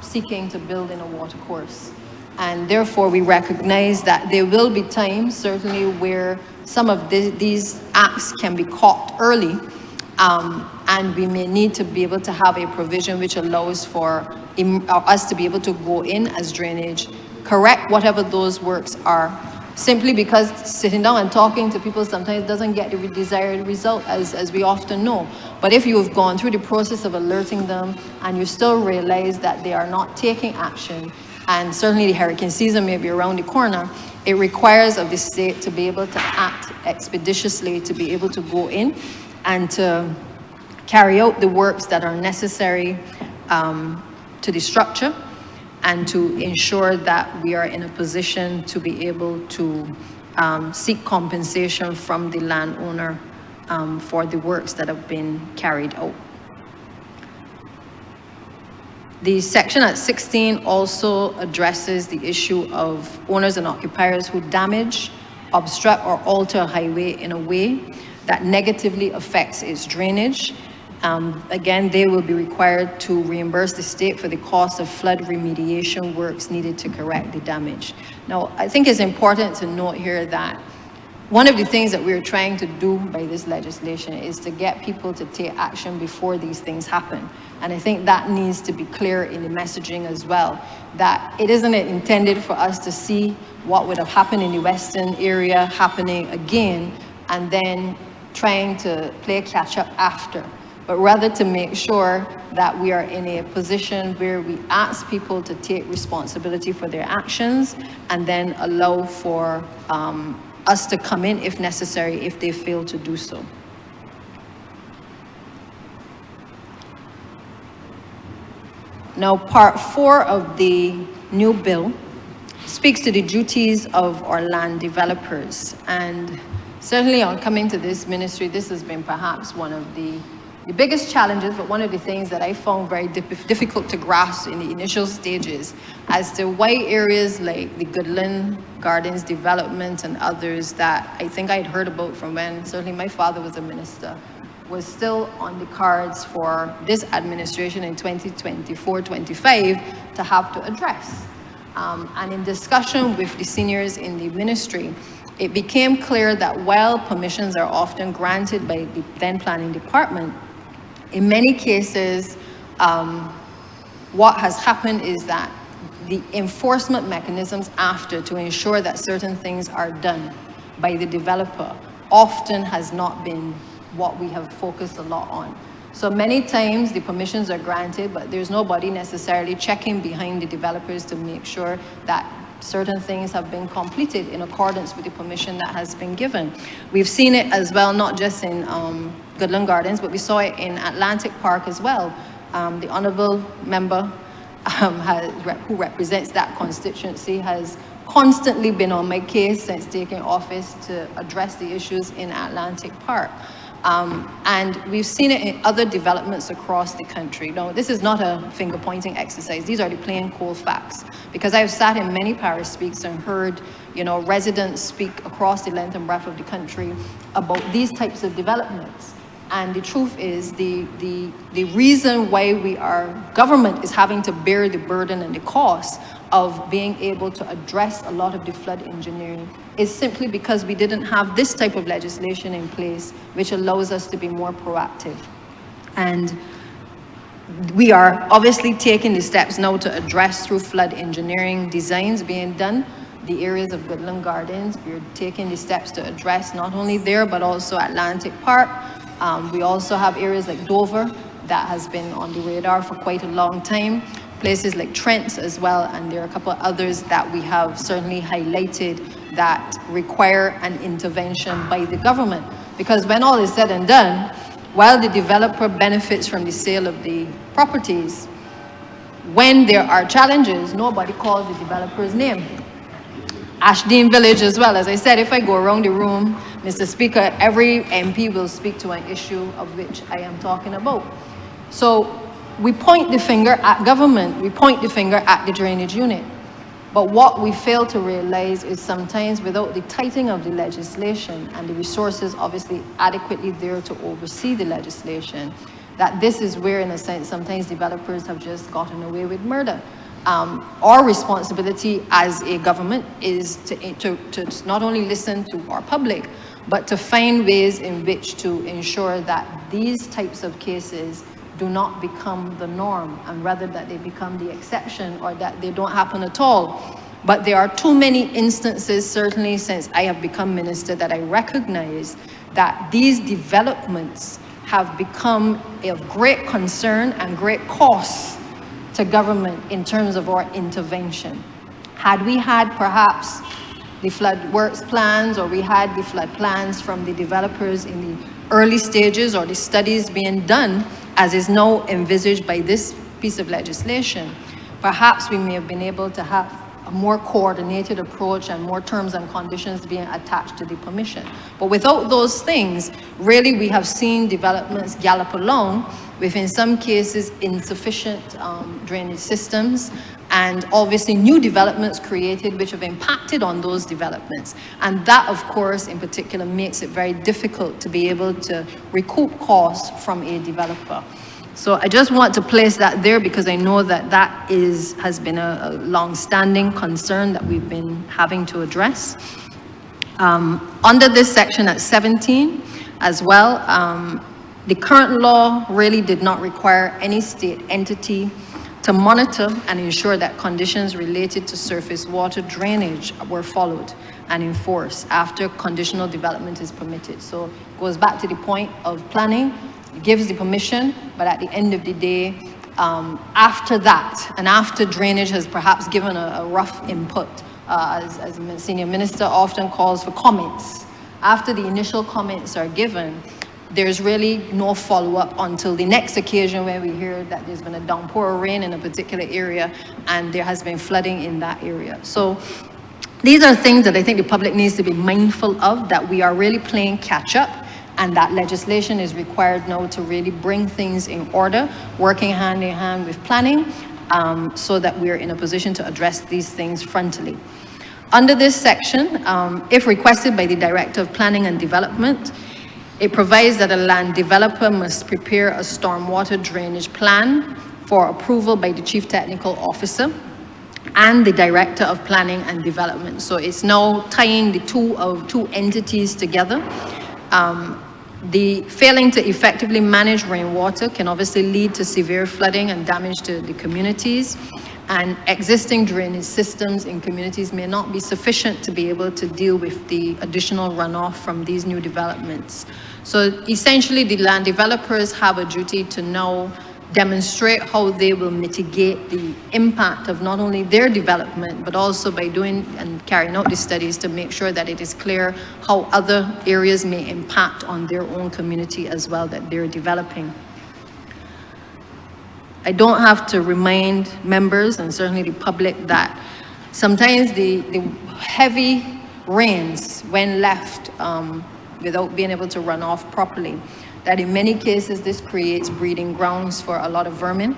seeking to build in a watercourse. And therefore, we recognize that there will be times, certainly, where some of these acts can be caught early, and we may need to be able to have a provision which allows for us to be able to go in as drainage, correct whatever those works are, simply because sitting down and talking to people sometimes doesn't get the desired result, as we often know. But if you have gone through the process of alerting them and you still realize that they are not taking action, and certainly the hurricane season may be around the corner, it requires of the state to be able to act expeditiously, to be able to go in and to carry out the works that are necessary to the structure, and to ensure that we are in a position to be able to seek compensation from the landowner for the works that have been carried out. The section at 16 also addresses the issue of owners and occupiers who damage, obstruct, or alter a highway in a way that negatively affects its drainage. Again, they will be required to reimburse the state for the cost of flood remediation works needed to correct the damage. Now, I think it's important to note here that one of the things that we're trying to do by this legislation is to get people to take action before these things happen. And I think that needs to be clear in the messaging as well, that it isn't intended for us to see what would have happened in the Western area happening again and then trying to play catch up after, but rather to make sure that we are in a position where we ask people to take responsibility for their actions and then allow for us to come in if necessary if they fail to do so. Now, part 4 of the new bill speaks to the duties of our land developers. And certainly on coming to this ministry, this has been perhaps one of the biggest challenges, but one of the things that I found very difficult to grasp in the initial stages as to why areas like the Goodland Gardens development and others that I think I'd heard about from when certainly my father was a minister was still on the cards for this administration in 2024-25 to have to address. And in discussion with the seniors in the ministry, it became clear that while permissions are often granted by the then planning department, in many cases, what has happened is that the enforcement mechanisms after to ensure that certain things are done by the developer often has not been what we have focused a lot on. So many times the permissions are granted, but there's nobody necessarily checking behind the developers to make sure that certain things have been completed in accordance with the permission that has been given. We've seen it as well, not just in Goodland Gardens, but we saw it in Atlantic Park as well. The Honourable member who represents that constituency has constantly been on my case since taking office to address the issues in Atlantic Park. And we've seen it in other developments across the country. Now, this is not a finger-pointing exercise. These are the plain cold facts. Because I've sat in many parish speaks and heard, residents speak across the length and breadth of the country about these types of developments. And the truth is, the reason why government is having to bear the burden and the cost of being able to address a lot of the flood engineering is simply because we didn't have this type of legislation in place, which allows us to be more proactive. And we are obviously taking the steps now to address through flood engineering designs being done, the areas of Goodland Gardens. We're taking the steps to address not only there, but also Atlantic Park. We also have areas like Dover that has been on the radar for quite a long time. Places like Trent as well, and there are a couple of others that we have certainly highlighted that require an intervention by the government. Because when all is said and done, while the developer benefits from the sale of the properties, when there are challenges, nobody calls the developer's name. Ashdean Village as well, as I said, if I go around the room, Mr. Speaker, every MP will speak to an issue of which I am talking about. So we point the finger at government, we point the finger at the drainage unit. But what we fail to realize is sometimes without the tightening of the legislation and the resources obviously adequately there to oversee the legislation, that this is where, in a sense, sometimes developers have just gotten away with murder. Our responsibility as a government is to not only listen to our public, but to find ways in which to ensure that these types of cases do not become the norm, and rather that they become the exception or that they don't happen at all. But there are too many instances, certainly since I have become minister, that I recognize that these developments have become of great concern and great cost to government in terms of our intervention. Had we had perhaps the flood works plans, or we had the flood plans from the developers in the early stages, or the studies being done as is now envisaged by this piece of legislation, perhaps we may have been able to have a more coordinated approach and more terms and conditions being attached to the permission. But without those things, really we have seen developments gallop along with, in some cases, insufficient drainage systems, and obviously new developments created which have impacted on those developments. And that, of course, in particular, makes it very difficult to be able to recoup costs from a developer. So I just want to place that there because I know that that has been a long-standing concern that we've been having to address. Under this section at 17 as well, the current law really did not require any state entity to monitor and ensure that conditions related to surface water drainage were followed and enforced after conditional development is permitted. So it goes back to the point of planning. It gives the permission, but at the end of the day, after that, and after drainage has perhaps given a rough input, as the senior minister often calls for comments, after the initial comments are given, there's really no follow-up until the next occasion when we hear that there's been a downpour of rain in a particular area and there has been flooding in that area. So these are things that I think the public needs to be mindful of, that we are really playing catch-up, and that legislation is required now to really bring things in order, working hand in hand with planning, so that we're in a position to address these things frontally. Under this section, if requested by the Director of Planning and Development, it provides that a land developer must prepare a stormwater drainage plan for approval by the Chief Technical Officer and the Director of Planning and Development. So it's now tying the two entities together. The failing to effectively manage rainwater can obviously lead to severe flooding and damage to the communities, and existing drainage systems in communities may not be sufficient to be able to deal with the additional runoff from these new developments. So essentially, the land developers have a duty to now demonstrate how they will mitigate the impact of not only their development, but also by doing and carrying out the studies to make sure that it is clear how other areas may impact on their own community as well that they're developing. I don't have to remind members, and certainly the public, that sometimes the heavy rains, when left without being able to run off properly, that in many cases this creates breeding grounds for a lot of vermin,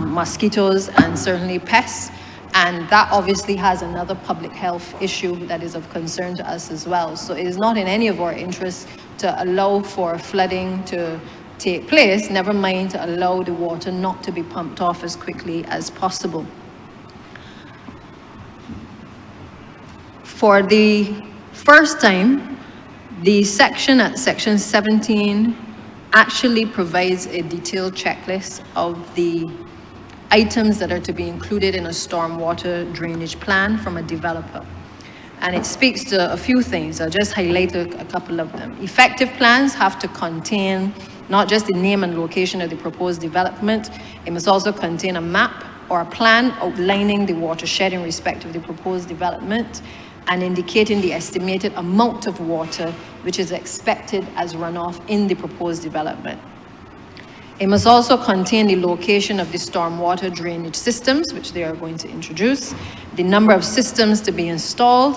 mosquitoes, and certainly pests. And that obviously has another public health issue that is of concern to us as well. So it is not in any of our interests to allow for flooding to take place, never mind to allow the water not to be pumped off as quickly as possible. For the first time, the section at section 17 actually provides a detailed checklist of the items that are to be included in a stormwater drainage plan from a developer. And it speaks to a few things. I'll just highlight a couple of them. Effective plans have to contain not just the name and location of the proposed development, it must also contain a map or a plan outlining the watershed in respect of the proposed development and indicating the estimated amount of water which is expected as runoff in the proposed development. It must also contain the location of the stormwater drainage systems, which they are going to introduce, the number of systems to be installed,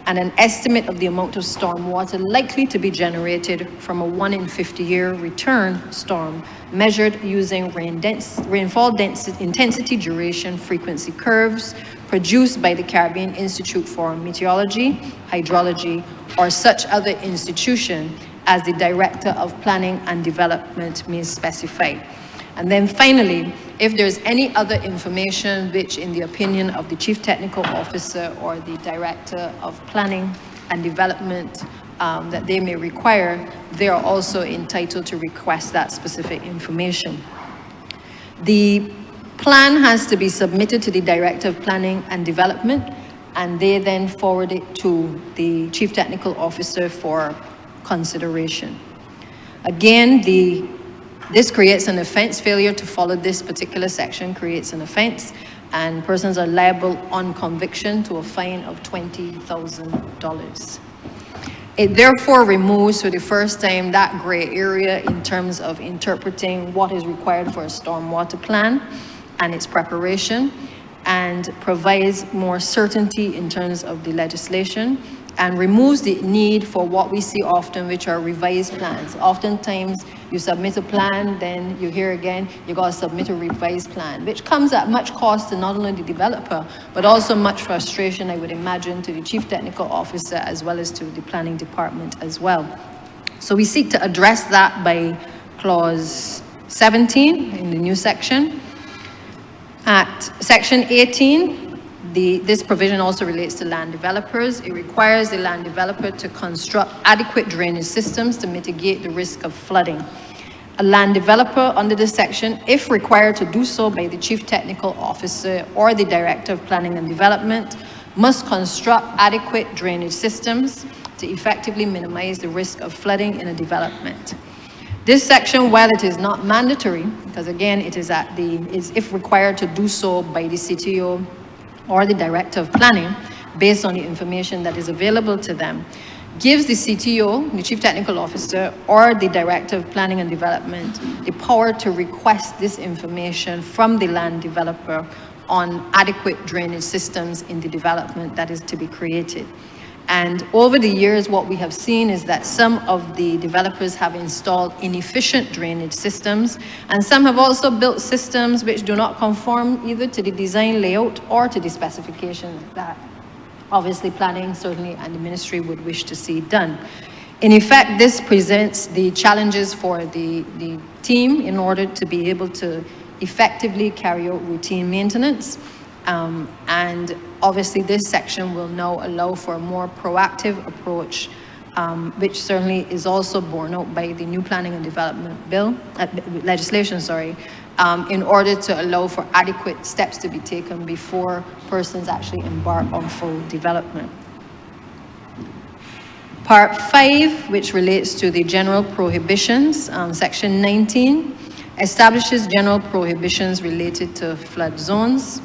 and an estimate of the amount of storm water likely to be generated from a 1 in 50-year return storm measured using rainfall density, intensity, duration, frequency curves produced by the Caribbean Institute for Meteorology, Hydrology, or such other institution as the Director of Planning and Development may specify. And then finally, if there's any other information which, in the opinion of the Chief Technical Officer or the Director of Planning and Development that they may require, they are also entitled to request that specific information. The plan has to be submitted to the Director of Planning and Development, and they then forward it to the Chief Technical Officer for consideration. Again, this creates an offense. Failure to follow this particular section creates an offense, and persons are liable on conviction to a fine of $20,000. It therefore removes for the first time that gray area in terms of interpreting what is required for a stormwater plan and its preparation, and provides more certainty in terms of the legislation, and removes the need for what we see often, which are revised plans. Oftentimes, you submit a plan, then you hear again, you got to submit a revised plan, which comes at much cost to not only the developer, but also much frustration, I would imagine, to the Chief Technical Officer as well as to the Planning Department as well. So we seek to address that by Clause 17 in the new section. At Section 18, this provision also relates to land developers. It requires the land developer to construct adequate drainage systems to mitigate the risk of flooding. A land developer under this section, if required to do so by the Chief Technical Officer or the Director of Planning and Development, must construct adequate drainage systems to effectively minimize the risk of flooding in a development. This section, while it is not mandatory, because again, it is if required to do so by the CTO or the Director of Planning, based on the information that is available to them, gives the CTO, the Chief Technical Officer, or the Director of Planning and Development the power to request this information from the land developer on adequate drainage systems in the development that is to be created. And over the years, what we have seen is that some of the developers have installed inefficient drainage systems, and some have also built systems which do not conform either to the design layout or to the specifications that obviously planning certainly and the ministry would wish to see done. In effect, this presents the challenges for the team in order to be able to effectively carry out routine maintenance. And obviously this section will now allow for a more proactive approach, which certainly is also borne out by the new planning and development legislation, in order to allow for adequate steps to be taken before persons actually embark on full development. Part 5, which relates to the general prohibitions, section 19, establishes general prohibitions related to flood zones.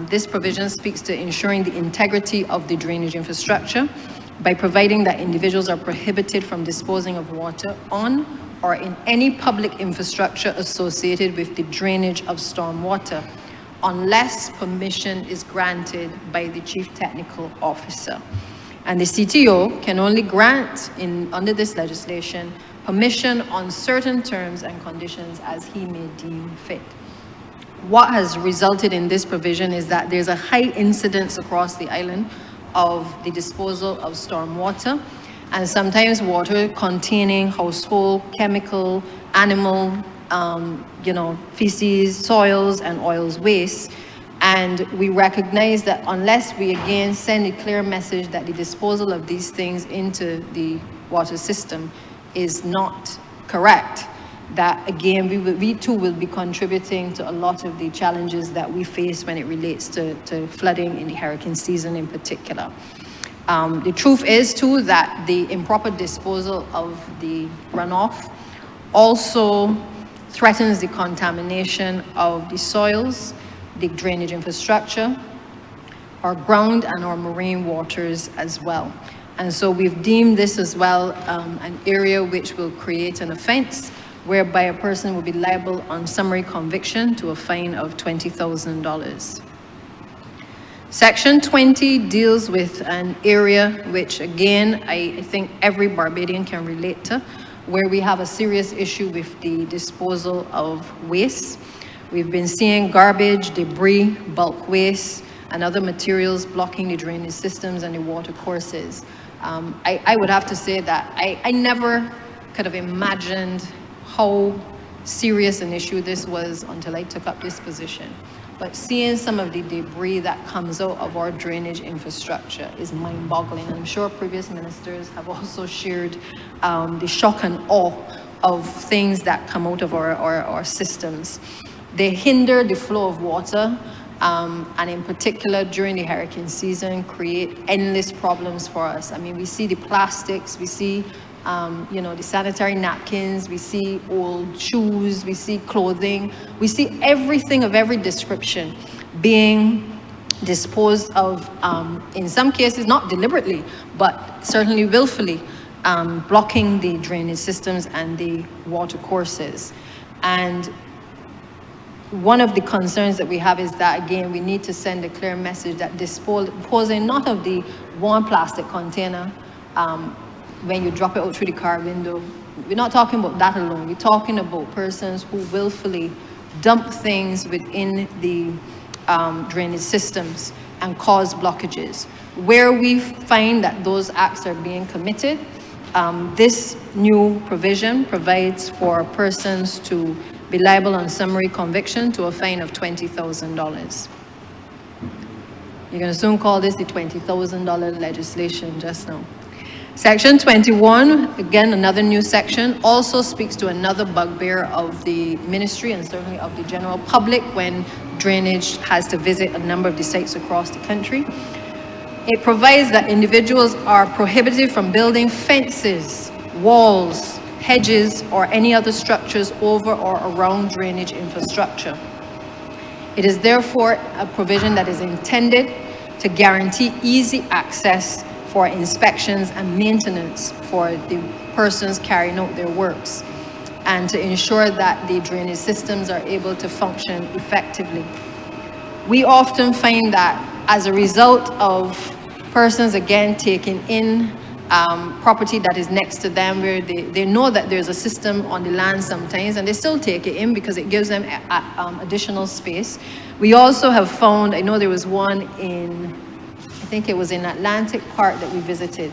This provision speaks to ensuring the integrity of the drainage infrastructure by providing that individuals are prohibited from disposing of water on or in any public infrastructure associated with the drainage of storm water, unless permission is granted by the Chief Technical Officer. And the CTO can only grant, under this legislation, permission on certain terms and conditions as he may deem fit. What has resulted in this provision is that there's a high incidence across the island of the disposal of storm water, and sometimes water containing household, chemical, animal, feces, soils, and oils waste. And we recognize that unless we again send a clear message that the disposal of these things into the water system is not correct, that again, we too will be contributing to a lot of the challenges that we face when it relates to flooding in the hurricane season in particular. The truth is too that the improper disposal of the runoff also threatens the contamination of the soils, the drainage infrastructure, our ground and our marine waters as well. And so we've deemed this as well an area which will create an offense whereby a person will be liable on summary conviction to a fine of $20,000. Section 20 deals with an area which, again, I think every Barbadian can relate to, where we have a serious issue with the disposal of waste. We've been seeing garbage, debris, bulk waste, and other materials blocking the drainage systems and the water courses. I would have to say that I never could have imagined how serious an issue this was until I took up this position. But seeing some of the debris that comes out of our drainage infrastructure is mind-boggling. And I'm sure previous ministers have also shared the shock and awe of things that come out of our systems. They hinder the flow of water, and in particular during the hurricane season, create endless problems for us. I mean, we see the plastics, we see the sanitary napkins, we see old shoes, we see clothing, we see everything of every description being disposed of, in some cases not deliberately, but certainly willfully, blocking the drainage systems and the water courses. And one of the concerns that we have is that, again, we need to send a clear message that disposing not of the one plastic container, when you drop it out through the car window. We're not talking about that alone. We're talking about persons who willfully dump things within the drainage systems and cause blockages. Where we find that those acts are being committed, this new provision provides for persons to be liable on summary conviction to a fine of $20,000. You're going to soon call this the $20,000 legislation just now. Section 21, again, another new section, also speaks to another bugbear of the ministry and certainly of the general public when drainage has to visit a number of the sites across the country. It provides that individuals are prohibited from building fences, walls, hedges, or any other structures over or around drainage infrastructure. It is therefore a provision that is intended to guarantee easy access for inspections and maintenance for the persons carrying out their works, and to ensure that the drainage systems are able to function effectively. We often find that as a result of persons, again, taking in property that is next to them, where they know that there's a system on the land sometimes, and they still take it in because it gives them additional space. We also have found, I know there was one in, I think it was in Atlantic Park that we visited,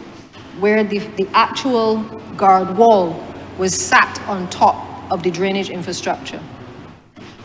where the actual guard wall was sat on top of the drainage infrastructure.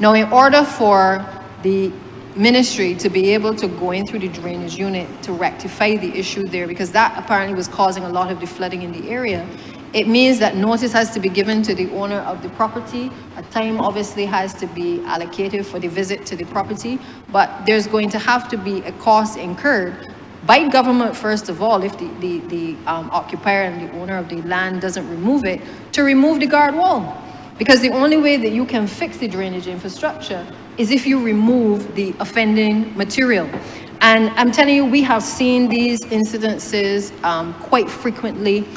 Now, in order for the ministry to be able to go in through the drainage unit to rectify the issue there, because that apparently was causing a lot of the flooding in the area, it means that notice has to be given to the owner of the property. A time obviously has to be allocated for the visit to the property, but there's going to have to be a cost incurred by government, first of all, if the occupier and the owner of the land doesn't remove it, to remove the guard wall. Because the only way that you can fix the drainage infrastructure is if you remove the offending material. And I'm telling you, we have seen these incidences quite frequently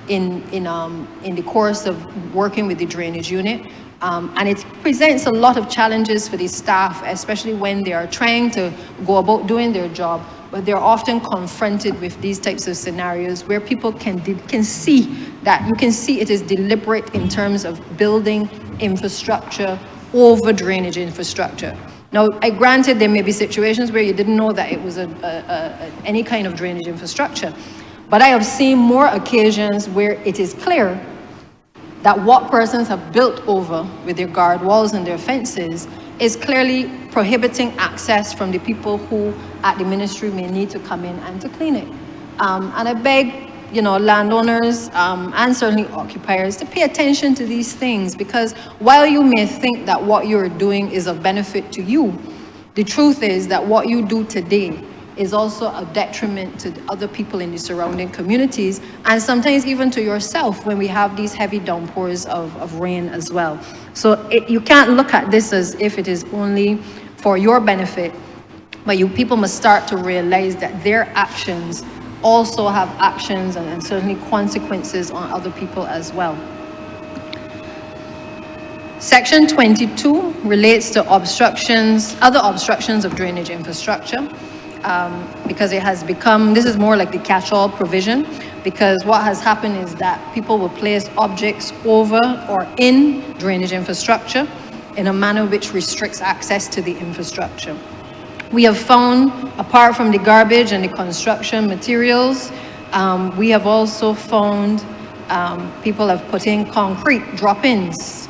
in the course of working with the drainage unit. And it presents a lot of challenges for the staff, especially when they are trying to go about doing their job, but they're often confronted with these types of scenarios where people can see that, you can see it is deliberate in terms of building infrastructure over drainage infrastructure. Now, I granted there may be situations where you didn't know that it was any kind of drainage infrastructure, but I have seen more occasions where it is clear that what persons have built over with their guard walls and their fences is clearly prohibiting access from the people who at the ministry may need to come in and to clean it. And I beg, landowners and certainly occupiers to pay attention to these things, because while you may think that what you're doing is of benefit to you, the truth is that what you do today is also a detriment to other people in the surrounding communities, and sometimes even to yourself when we have these heavy downpours of rain as well. So you can't look at this as if it is only for your benefit, but people must start to realize that their actions also have actions and certainly consequences on other people as well. Section 22 relates to obstructions, other obstructions of drainage infrastructure. because it has become, this is more like the catch-all provision, because what has happened is that people will place objects over or in drainage infrastructure in a manner which restricts access to the infrastructure. We have found, apart from the garbage and the construction materials, we have also found people have put in concrete drop-ins.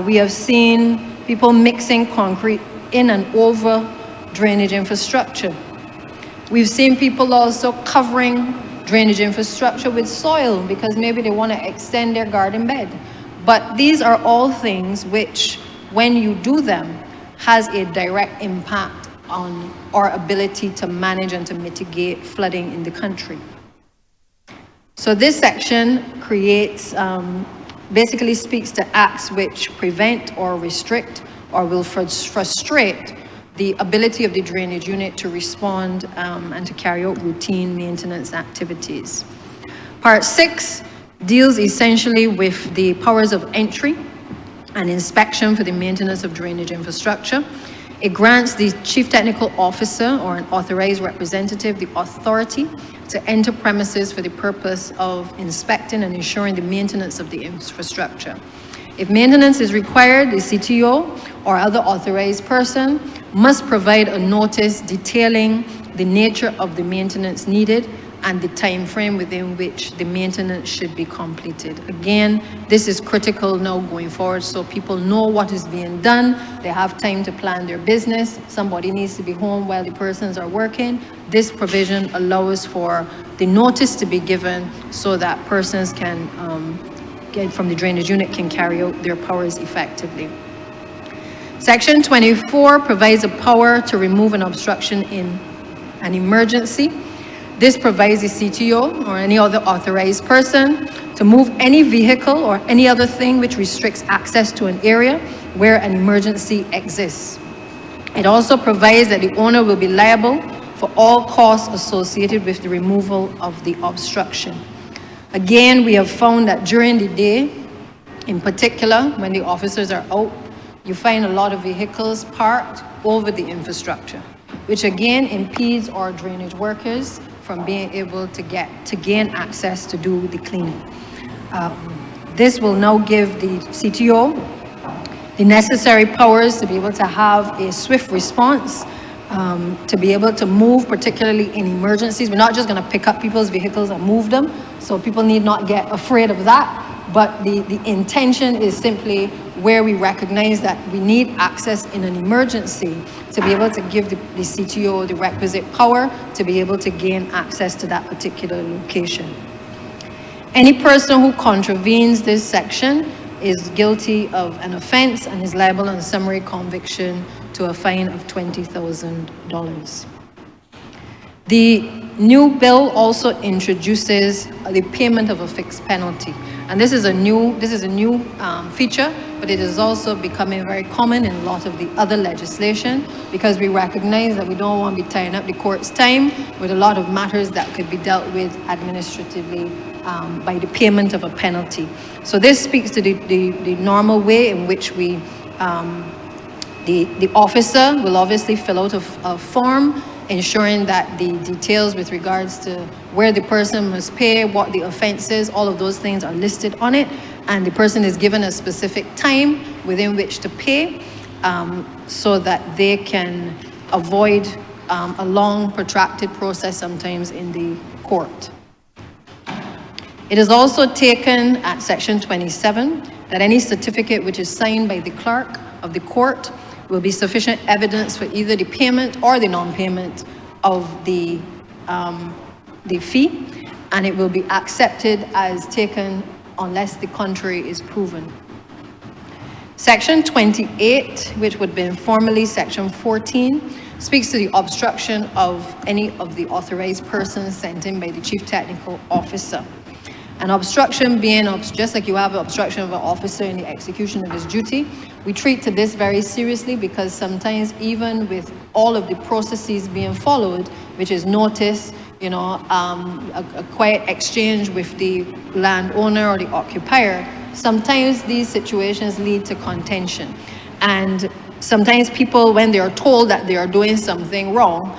We have seen people mixing concrete in and over drainage infrastructure. We've seen people also covering drainage infrastructure with soil because maybe they want to extend their garden bed. But these are all things which, when you do them, has a direct impact on our ability to manage and to mitigate flooding in the country. So this section creates, basically speaks to acts which prevent or restrict or will frustrate the ability of the drainage unit to respond and to carry out routine maintenance activities. Part 6 deals essentially with the powers of entry and inspection for the maintenance of drainage infrastructure. It grants the Chief Technical Officer or an authorized representative the authority to enter premises for the purpose of inspecting and ensuring the maintenance of the infrastructure. If maintenance is required, the CTO or other authorized person must provide a notice detailing the nature of the maintenance needed and the time frame within which the maintenance should be completed. Again, this is critical now going forward so people know what is being done. They have time to plan their business. Somebody needs to be home while the persons are working. This provision allows for the notice to be given so that persons can get from the drainage unit can carry out their powers effectively. Section 24 provides a power to remove an obstruction in an emergency. This provides the CTO or any other authorized person to move any vehicle or any other thing which restricts access to an area where an emergency exists. It also provides that the owner will be liable for all costs associated with the removal of the obstruction. Again, we have found that during the day, in particular, when the officers are out, you find a lot of vehicles parked over the infrastructure, which again impedes our drainage workers from being able to gain access to do the cleaning. This will now give the CTO the necessary powers to be able to have a swift response, to be able to move, particularly in emergencies. We're not just going to pick up people's vehicles and move them, so people need not get afraid of that. But the intention is simply where we recognize that we need access in an emergency to be able to give the CTO the requisite power to be able to gain access to that particular location. Any person who contravenes this section is guilty of an offense and is liable on summary conviction to a fine of $20,000. The new bill also introduces the payment of a fixed penalty. And this is a new feature, but it is also becoming very common in a lot of the other legislation because we recognize that we don't want to be tying up the court's time with a lot of matters that could be dealt with administratively by the payment of a penalty. So this speaks to the normal way in which we, the officer will obviously fill out a form ensuring that the details with regards to where the person must pay, what the offense is, all of those things are listed on it, and the person is given a specific time within which to pay so that they can avoid a long, protracted process sometimes in the court. It is also taken at section 27 that any certificate which is signed by the clerk of the court will be sufficient evidence for either the payment or the non-payment of the fee, and it will be accepted as taken unless the contrary is proven. Section 28, which would have been formerly section 14, speaks to the obstruction of any of the authorized persons sent in by the Chief Technical Officer. An obstruction being, just like you have an obstruction of an officer in the execution of his duty, we treat to this very seriously because sometimes even with all of the processes being followed, which is notice, a quiet exchange with the landowner or the occupier, sometimes these situations lead to contention. And sometimes people, when they are told that they are doing something wrong,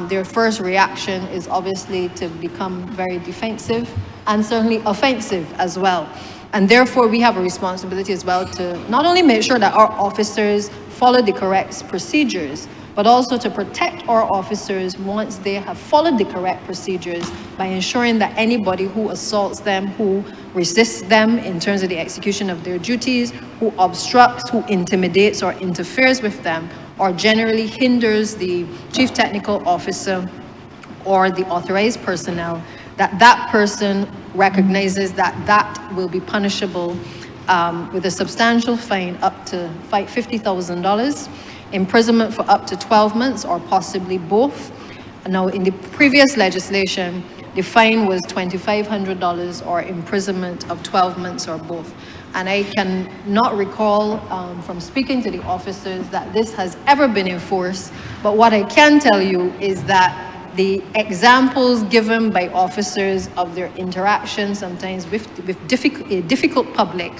their first reaction is obviously to become very defensive and certainly offensive as well. And therefore, we have a responsibility as well to not only make sure that our officers follow the correct procedures, but also to protect our officers once they have followed the correct procedures by ensuring that anybody who assaults them, who resists them in terms of the execution of their duties, who obstructs, who intimidates or interferes with them, or generally hinders the chief technical officer or the authorized personnel, that person recognizes that will be punishable with a substantial fine up to $50,000, imprisonment for up to 12 months or possibly both. Now, in the previous legislation, the fine was $2,500 or imprisonment of 12 months or both. And I can not recall from speaking to the officers that this has ever been enforced. But what I can tell you is that the examples given by officers of their interactions sometimes with difficult public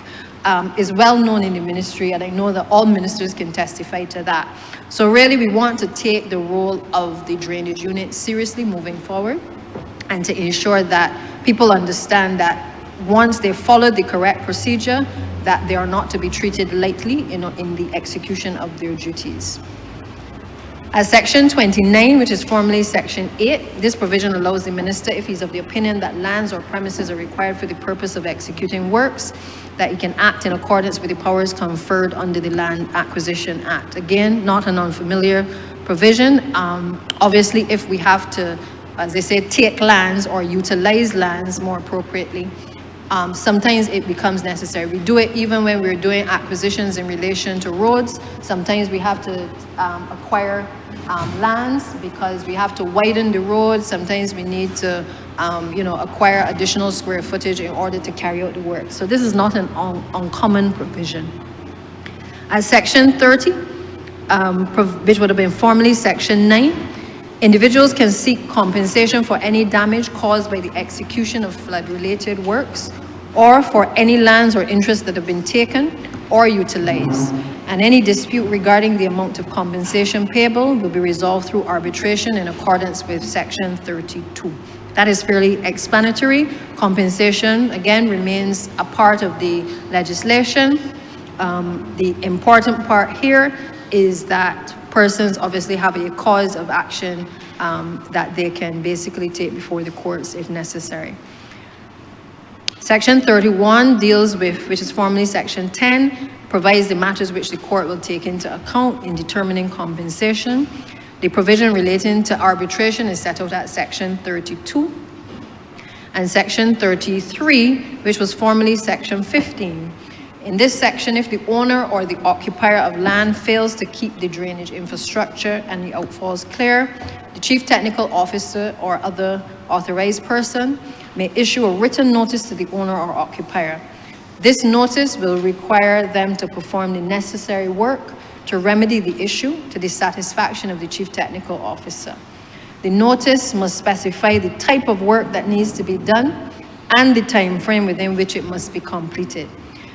is well known in the ministry, and I know that all ministers can testify to that. So really, we want to take the role of the drainage unit seriously moving forward, and to ensure that people understand that once they follow the correct procedure, that they are not to be treated lightly in the execution of their duties. As Section 29, which is formerly Section 8, this provision allows the minister, if he's of the opinion that lands or premises are required for the purpose of executing works, that he can act in accordance with the powers conferred under the Land Acquisition Act. Again, not an unfamiliar provision. Obviously, if we have to, as they say, take lands or utilize lands more appropriately, sometimes it becomes necessary. We do it even when we're doing acquisitions in relation to roads. Sometimes we have to acquire lands because we have to widen the road. Sometimes we need to acquire additional square footage in order to carry out the work. So this is not an uncommon provision. As Section 30, which would have been formerly Section 9, individuals can seek compensation for any damage caused by the execution of flood-related works or for any lands or interests that have been taken or utilized. And any dispute regarding the amount of compensation payable will be resolved through arbitration in accordance with Section 32. That is fairly explanatory. Compensation, again, remains a part of the legislation. The important part here is that persons obviously have a cause of action that they can basically take before the courts if necessary. Section 31 deals with, which is formerly Section 10, provides the matters which the court will take into account in determining compensation. The provision relating to arbitration is set out at Section 32. And Section 33, which was formerly Section 15. In this section, if the owner or the occupier of land fails to keep the drainage infrastructure and the outfalls clear, the chief technical officer or other authorized person may issue a written notice to the owner or occupier. This notice will require them to perform the necessary work to remedy the issue to the satisfaction of the chief technical officer. The notice must specify the type of work that needs to be done and the time frame within which it must be completed.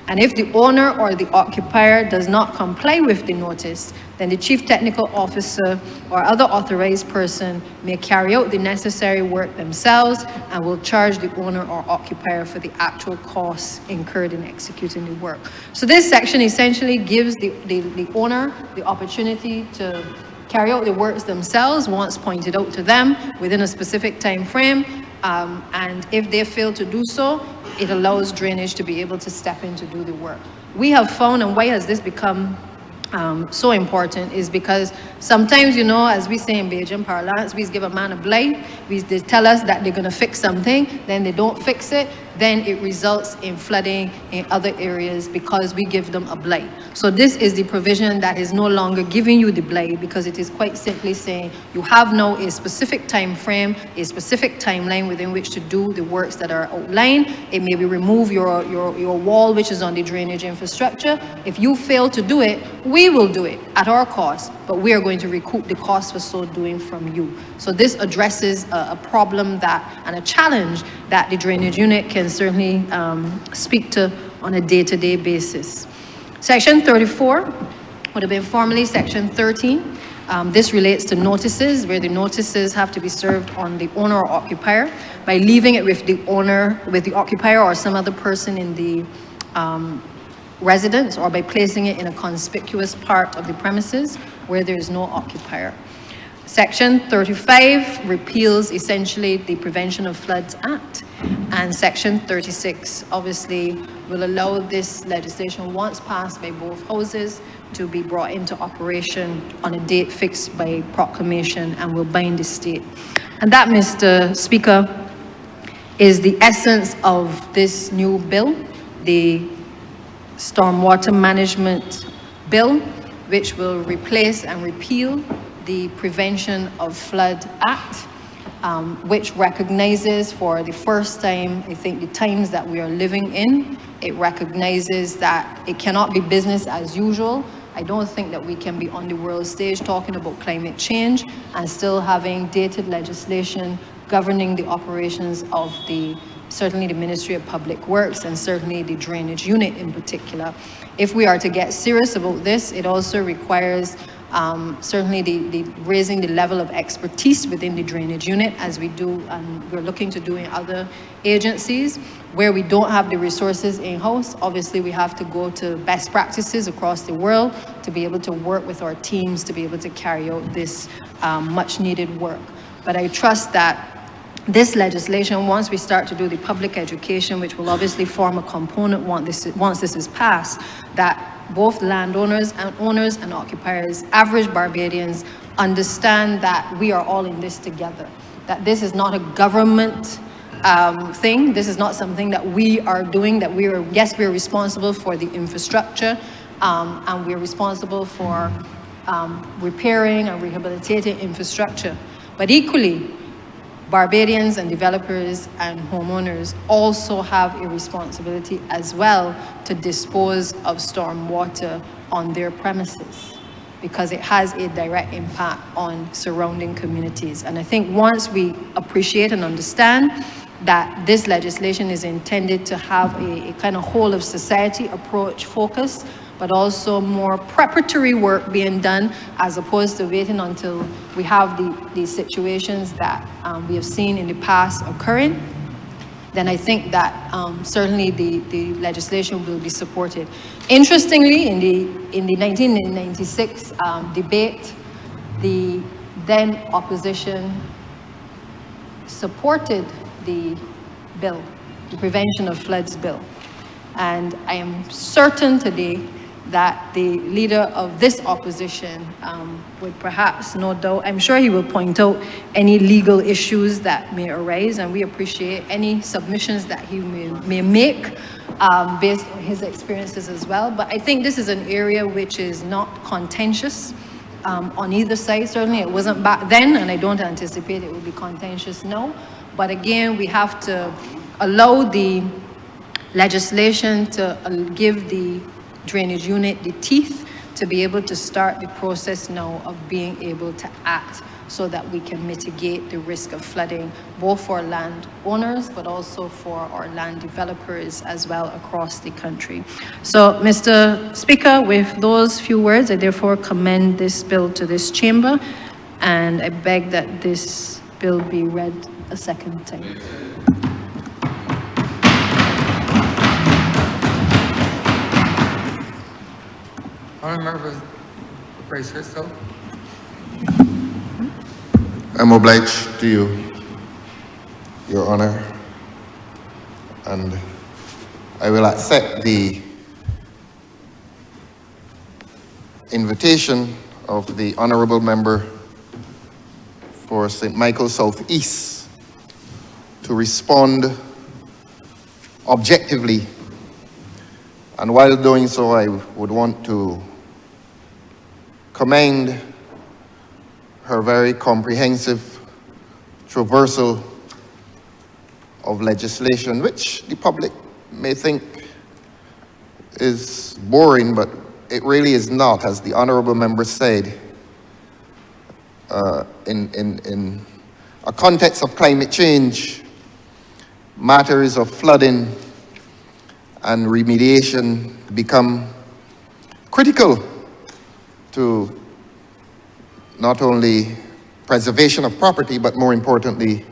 And if the owner or the occupier does not comply with the notice, then the chief technical officer or other authorized person may carry out the necessary work themselves and will charge the owner or occupier for the actual costs incurred in executing the work. So this section essentially gives the owner the opportunity to carry out the works themselves once pointed out to them within a specific time frame. And if they fail to do so, it allows drainage to be able to step in to do the work. We have found, and why has this become so important, is because sometimes, you know, as we say in Bajan parlance, we give a man a blight, they tell us that they're going to fix something, then they don't fix it, then it results in flooding in other areas because we give them a blight. So this is the provision that is no longer giving you the blight, because it is quite simply saying you have now a specific time frame, a specific timeline within which to do the works that are outlined. It may be remove your wall which is on the drainage infrastructure. If you fail to do it, we will do it at our cost, but we are going to recoup the cost for so doing from you. So this addresses a problem and a challenge that the drainage unit can certainly speak to on a day-to-day basis. Section 34 would have been formerly Section 13, This relates to notices, where the notices have to be served on the owner or occupier. By leaving it with the owner, with the occupier or some other person in the residence, or by placing it in a conspicuous part of the premises where there is no occupier. Section 35 repeals essentially the Prevention of Floods Act, and Section 36 obviously will allow this legislation, once passed by both houses, to be brought into operation on a date fixed by proclamation and will bind the state. And that, Mr. Speaker, is the essence of this new bill, the Stormwater Management Bill, which will replace and repeal the Prevention of Flood Act, which recognizes for the first time, I think, the times that we are living in. It recognizes that it cannot be business as usual. I don't think that we can be on the world stage talking about climate change and still having dated legislation governing the operations of certainly the Ministry of Public Works and certainly the drainage unit in particular. If we are to get serious about this, it also requires certainly the raising the level of expertise within the drainage unit, as we do and we're looking to do in other agencies. Where we don't have the resources in-house, obviously we have to go to best practices across the world to be able to work with our teams to be able to carry out this much needed work. But I trust that this legislation, once we start to do the public education, which will obviously form a component once this is passed, that both landowners and owners and occupiers, average Barbadians, understand that we are all in this together, that this is not a government thing. This is not something that we are doing, that yes, we're responsible for the infrastructure and we're responsible for repairing and rehabilitating infrastructure. But equally, Barbadians and developers and homeowners also have a responsibility as well to dispose of storm water on their premises, because it has a direct impact on surrounding communities. And I think once we appreciate and understand that this legislation is intended to have a kind of whole of society approach focus, but also more preparatory work being done as opposed to waiting until we have these situations that we have seen in the past occurring, then I think that certainly the legislation will be supported. Interestingly, in the 1996 debate, the then opposition supported the bill, the Prevention of Floods bill. And I am certain today that the leader of this opposition would perhaps, no doubt, I'm sure he will point out any legal issues that may arise, and we appreciate any submissions that he may make based on his experiences as well. But I think this is an area which is not contentious on either side. Certainly it wasn't back then, and I don't anticipate it will be contentious now. But again, we have to allow the legislation to give the drainage unit the teeth to be able to start the process now of being able to act so that we can mitigate the risk of flooding, both for land owners, but also for our land developers as well across the country. So, Mr. Speaker, with those few words, I therefore commend this bill to this chamber, and I beg that this bill be read a second time. Honourable, brace yourself. I'm obliged to you, Your Honor, and I will accept the invitation of the Honourable Member for St. Michael South East to respond objectively. And while doing so, I would want to commend her very comprehensive traversal of legislation, which the public may think is boring, but it really is not. As the Honourable Member said, in a context of climate change, matters of flooding and remediation become critical to not only preservation of property, but more importantly,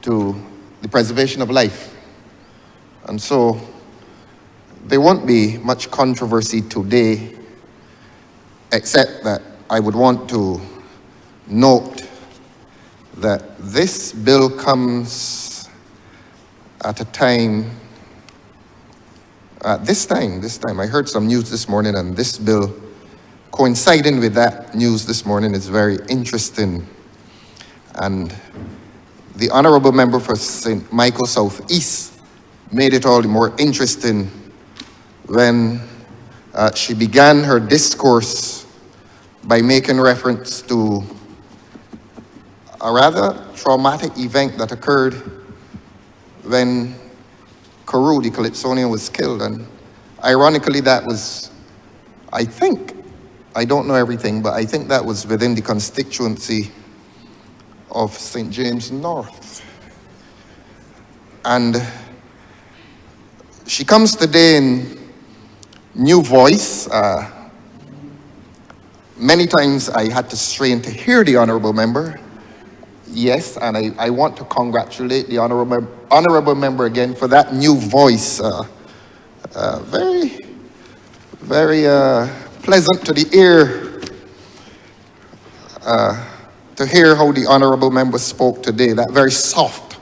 to the preservation of life. And so there won't be much controversy today, except that I would want to note that this bill comes at a time, this time, I heard some news this morning, and this bill coinciding with that news this morning is very interesting. And the Honourable Member for St. Michael South East made it all the more interesting when she began her discourse by making reference to a rather traumatic event that occurred when Carew, the Calypsonian, was killed. And ironically, that was, I think, I don't know everything, but I think that was within the constituency of St. James North. And she comes today in new voice. Many times I had to strain to hear the Honourable Member. Yes, and I want to congratulate the Honourable Member again for that new voice. Very, very pleasant to the ear to hear how the Honourable Member spoke today. That very soft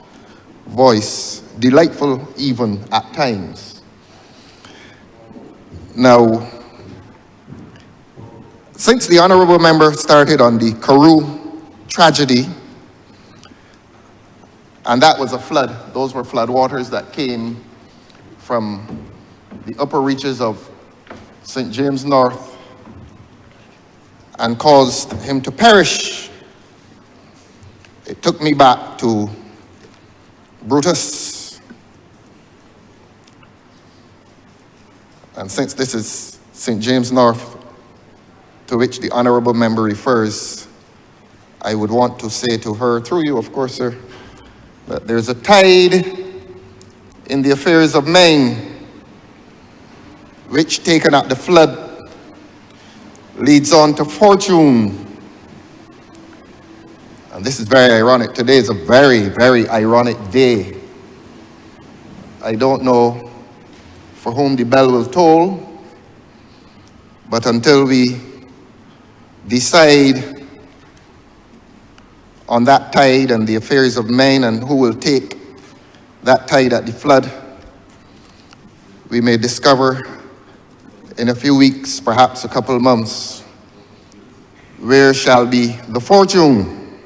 voice, delightful even at times. Now, since the Honourable Member started on the Carew tragedy, and that was a flood, those were flood waters that came from the upper reaches of St. James North and caused him to perish. It took me back to Brutus. And since this is St. James North, to which the Honourable Member refers, I would want to say to her, through you, of course, sir, that there's a tide in the affairs of men, which, taken at the flood, leads on to fortune. And this is very ironic. Today is a very, very ironic day. I don't know for whom the bell will toll, but until we decide on that tide and the affairs of men and who will take that tide at the flood, we may discover in a few weeks, perhaps a couple of months, where shall be the fortune.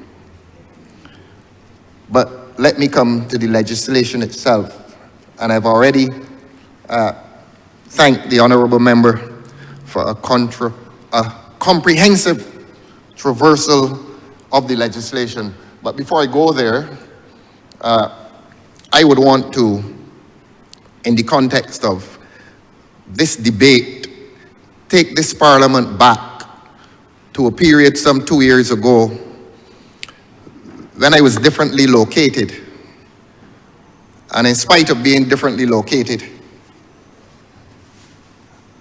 But let me come to the legislation itself. And I've already thanked the Honourable Member for a comprehensive traversal of the legislation. But before I go there, I would want to, in the context of this debate, take this Parliament back to a period some 2 years ago when I was differently located. And in spite of being differently located,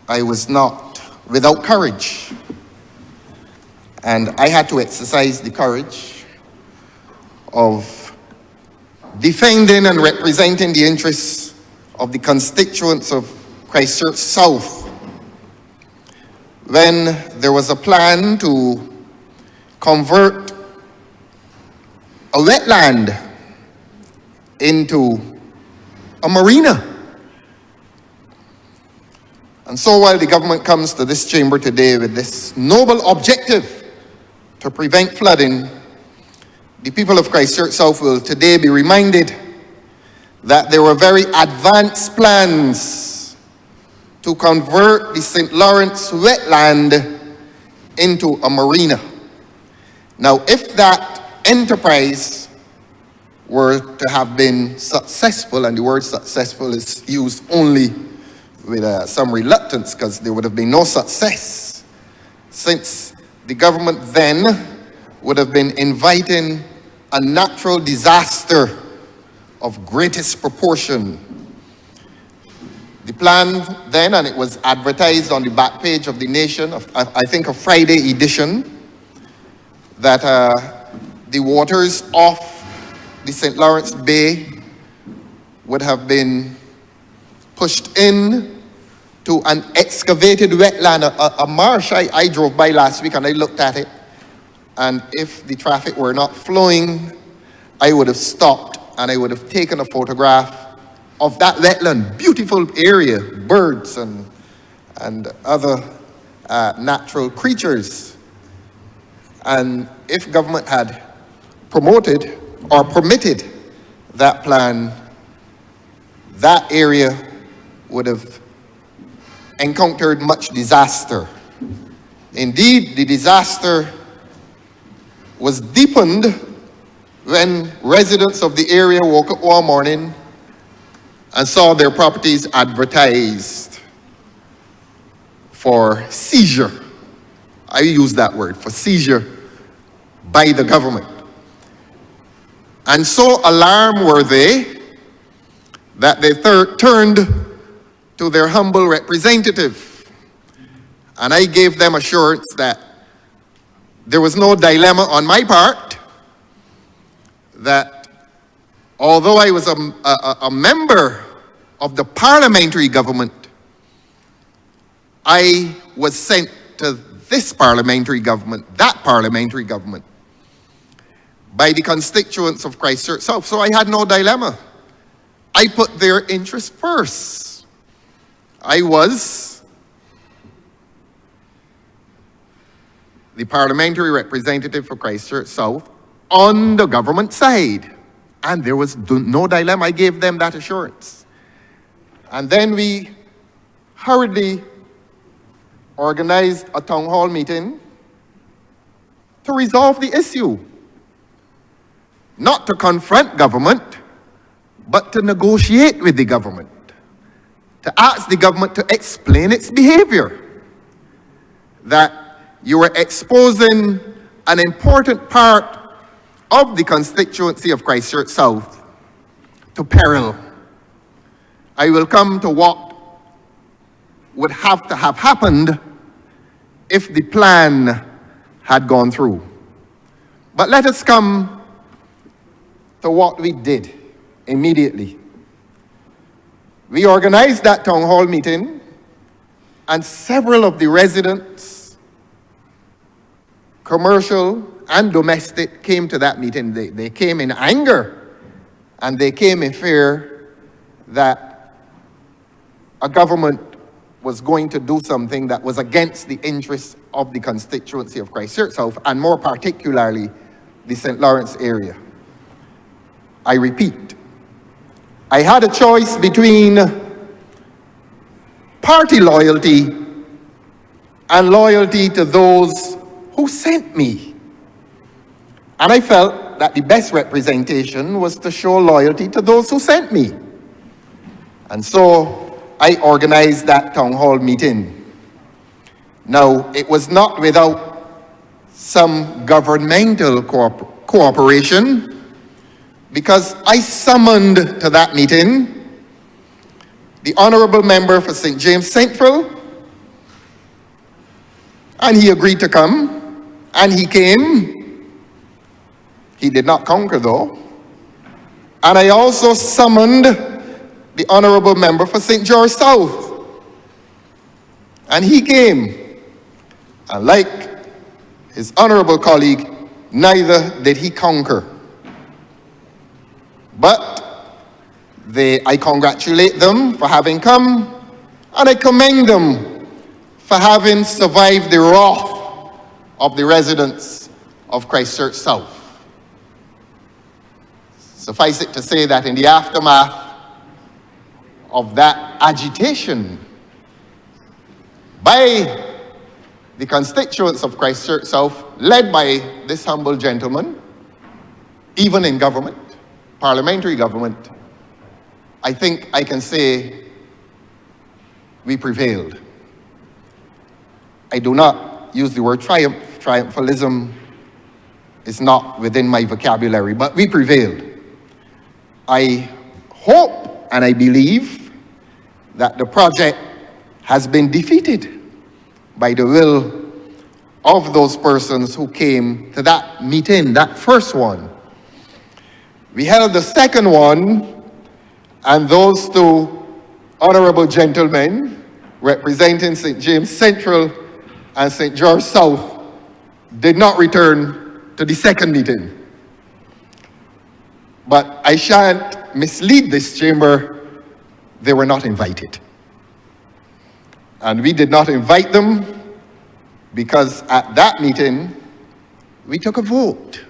I was not without courage. And I had to exercise the courage of defending and representing the interests of the constituents of Christchurch South when there was a plan to convert a wetland into a marina. And so while the government comes to this chamber today with this noble objective to prevent flooding, the people of Christchurch South will today be reminded that there were very advanced plans to convert the St. Lawrence wetland into a marina. Now, if that enterprise were to have been successful, and the word successful is used only with some reluctance because there would have been no success, since the government then would have been inviting a natural disaster of greatest proportion. The plan then, and it was advertised on the back page of The Nation, I think a Friday edition, that the waters of the St. Lawrence Bay would have been pushed in to an excavated wetland, a marsh. I drove by last week and I looked at it, and if the traffic were not flowing, I would have stopped and I would have taken a photograph of that wetland. Beautiful area, birds and other natural creatures. And if government had promoted or permitted that plan, that area would have encountered much disaster. Indeed, the disaster was deepened when residents of the area woke up one morning and saw their properties advertised for seizure. I use that word, for seizure by the government. And so alarmed were they that they turned to their humble representative. And I gave them assurance that there was no dilemma on my part, that although I was a member of the parliamentary government, I was sent to this parliamentary government, that parliamentary government, by the constituents of Christchurch South. So I had no dilemma. I put their interest first. I was the parliamentary representative for Christchurch South on the government side. And there was no dilemma. I gave them that assurance. And then we hurriedly organized a town hall meeting to resolve the issue. Not to confront government, but to negotiate with the government. To ask the government to explain its behavior. That you were exposing an important part of the constituency of Christchurch South to peril. I will come to what would have to have happened if the plan had gone through. But let us come to what we did immediately. We organized that town hall meeting, and several of the residents, commercial and domestic, came to that meeting. They came in anger, and they came in fear that a government was going to do something that was against the interests of the constituency of Christchurch South, and more particularly, the St. Lawrence area. I repeat, I had a choice between party loyalty and loyalty to those who sent me. And I felt that the best representation was to show loyalty to those who sent me. And so I organized that town hall meeting. Now, it was not without some governmental cooperation, because I summoned to that meeting the Honourable Member for St. James Central, and he agreed to come, and he came. He did not conquer though. And I also summoned the Honourable Member for St. George South, and he came. And like his honourable colleague, neither did he conquer. But I congratulate them for having come, and I commend them for having survived the wrath of the residents of Christchurch South. Suffice it to say that in the aftermath of that agitation by the constituents of Christchurch South, led by this humble gentleman, even in government, parliamentary government, I think I can say we prevailed. I do not use the word triumph. Triumphalism is not within my vocabulary, but we prevailed. I hope and I believe that the project has been defeated by the will of those persons who came to that meeting, that first one. We held the second one, and those two honourable gentlemen representing St. James Central and St. George South did not return to the second meeting. But I shan't mislead this chamber, they were not invited. And we did not invite them because at that meeting, we took a vote.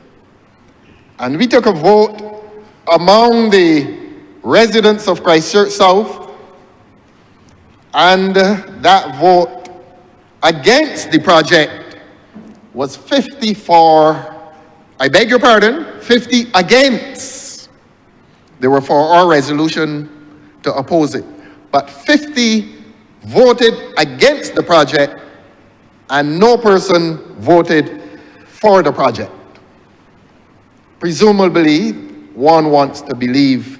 And we took a vote among the residents of Christchurch South, and that vote against the project was 50 for, I beg your pardon, 50 against. They were for our resolution to oppose it. But 50 voted against the project, and no person voted for the project. Presumably, one wants to believe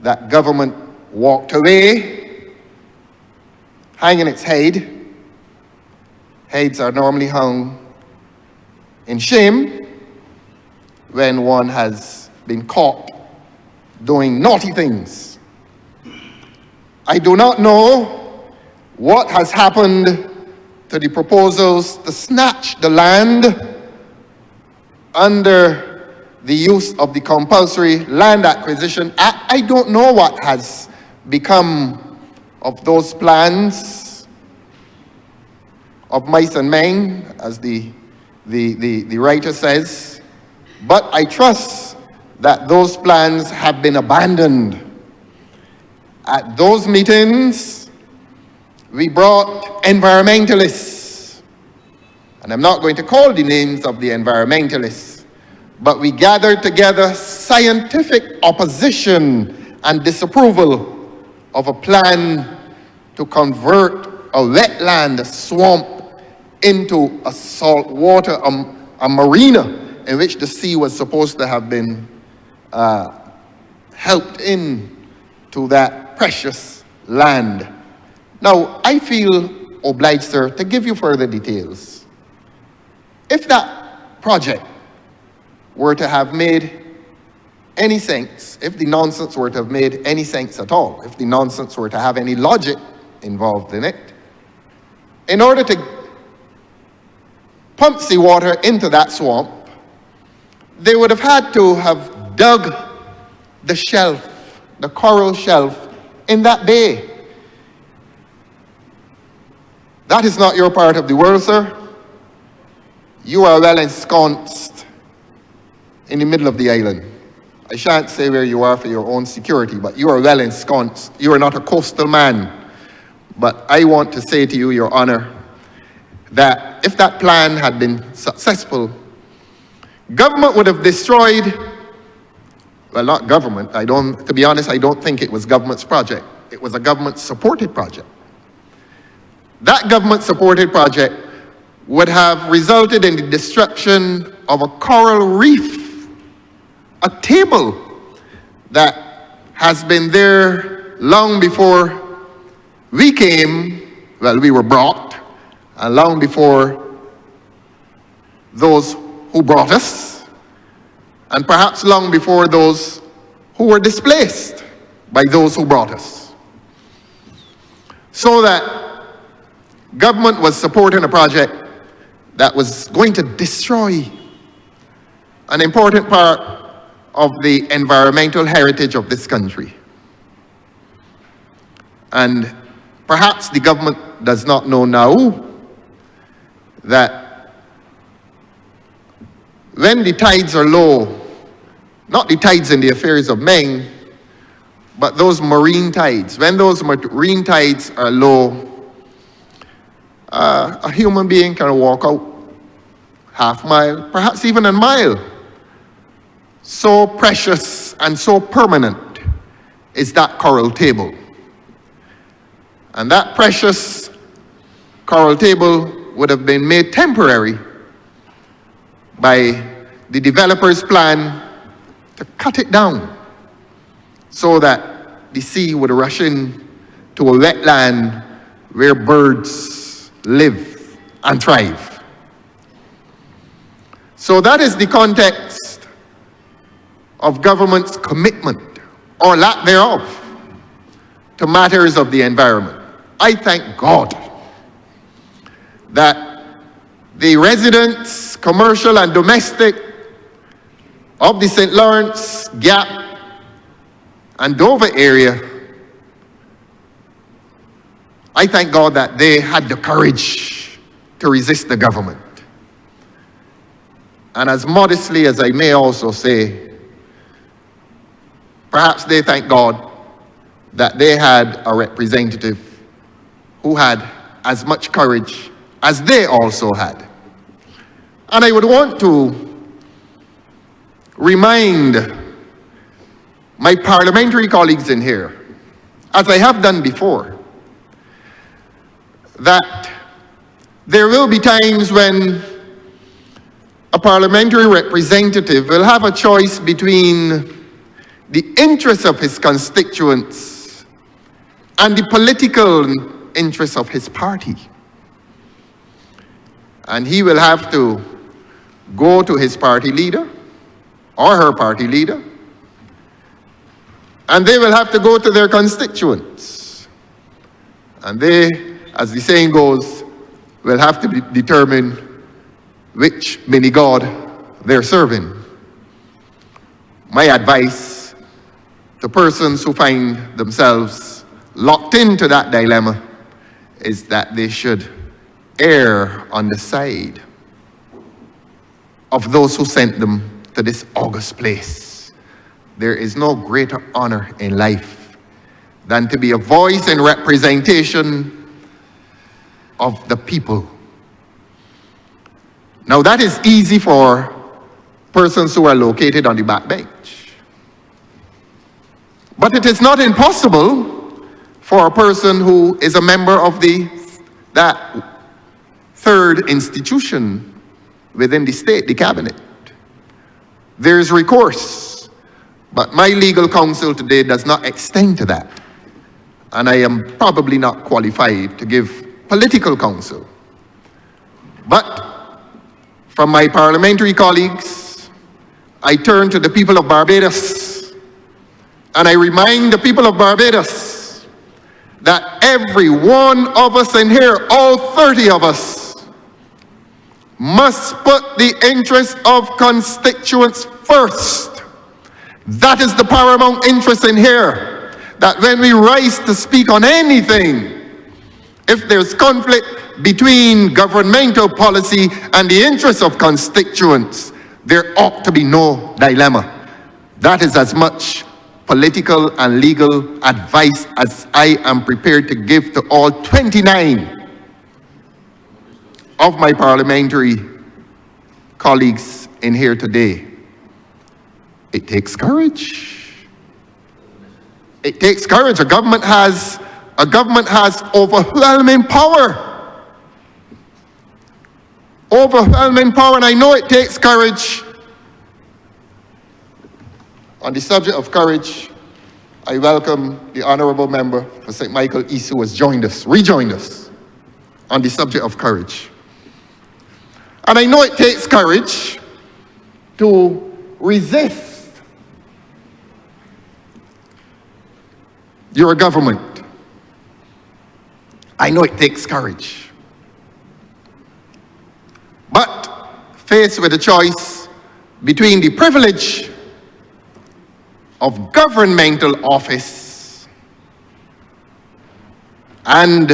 that government walked away, hanging its head. Heads are normally hung in shame when one has been caught doing naughty things. I do not know what has happened to the proposals to snatch the land under the use of the compulsory land acquisition. I don't know what has become of those plans of mice and men, as the writer says, but I trust that those plans have been abandoned. At those meetings, we brought environmentalists, and I'm not going to call the names of the environmentalists, but we gathered together scientific opposition and disapproval of a plan to convert a wetland, a swamp, into a salt water, a marina in which the sea was supposed to have been helped in to that precious land. Now, I feel obliged, sir, to give you further details. If that project were to have made any sense, if the nonsense were to have made any sense at all, if the nonsense were to have any logic involved in it, in order to pump seawater into that swamp, they would have had to have dug the shelf, the coral shelf in that bay. That is not your part of the world, sir. You are well ensconced in the middle of the island. I shan't say where you are for your own security, but you are well ensconced. You are not a coastal man. But I want to say to you, Your Honor, that if that plan had been successful, government would have destroyed, well, not government, to be honest, I don't think it was government's project. It was a government-supported project. That government-supported project would have resulted in the destruction of a coral reef, a table that has been there long before we came, well, we were brought, and long before those who brought us, and perhaps long before those who were displaced by those who brought us. So that government was supporting a project that was going to destroy an important part of the environmental heritage of this country. And perhaps the government does not know now that when the tides are low, not the tides in the affairs of men, but those marine tides, when those marine tides are low, a human being can walk out half mile, perhaps even a mile. So precious and so permanent is that coral table. And that precious coral table would have been made temporary by the developer's plan to cut it down so that the sea would rush in to a wetland where birds live and thrive. So that is the context of government's commitment, or lack thereof, to matters of the environment. I thank God that the residents, commercial and domestic, of the St. Lawrence, Gap, and Dover area, I thank God that they had the courage to resist the government. And as modestly as I may also say, perhaps they thank God that they had a representative who had as much courage as they also had. And I would want to remind my parliamentary colleagues in here, as I have done before, that there will be times when a parliamentary representative will have a choice between the interests of his constituents and the political interests of his party. And he will have to go to his party leader or her party leader, and they will have to go to their constituents. And they, as the saying goes, will have to determine which mini-god they're serving. My advice to persons who find themselves locked into that dilemma is that they should err on the side of those who sent them to this august place. There is no greater honor in life than to be a voice and representation of the people. Now that is easy for persons who are located on the back bench. But it is not impossible for a person who is a member of that third institution within the state, the cabinet. There's recourse, but my legal counsel today does not extend to that. And I am probably not qualified to give political counsel. But from my parliamentary colleagues, I turn to the people of Barbados, and I remind the people of Barbados that every one of us in here, all 30 of us, must put the interests of constituents first. That is the paramount interest in here, that when we rise to speak on anything, if there's conflict between governmental policy and the interests of constituents, there ought to be no dilemma. That is as much political and legal advice as I am prepared to give to all 29 of my parliamentary colleagues in here today. It takes courage. It takes courage. A government has overwhelming power. Overwhelming power, and I know it takes courage. On the subject of courage, I welcome the Honourable Member for St. Michael East, who has rejoined us on the subject of courage. And I know it takes courage to resist your government. I know it takes courage. But faced with a choice between the privilege of governmental office and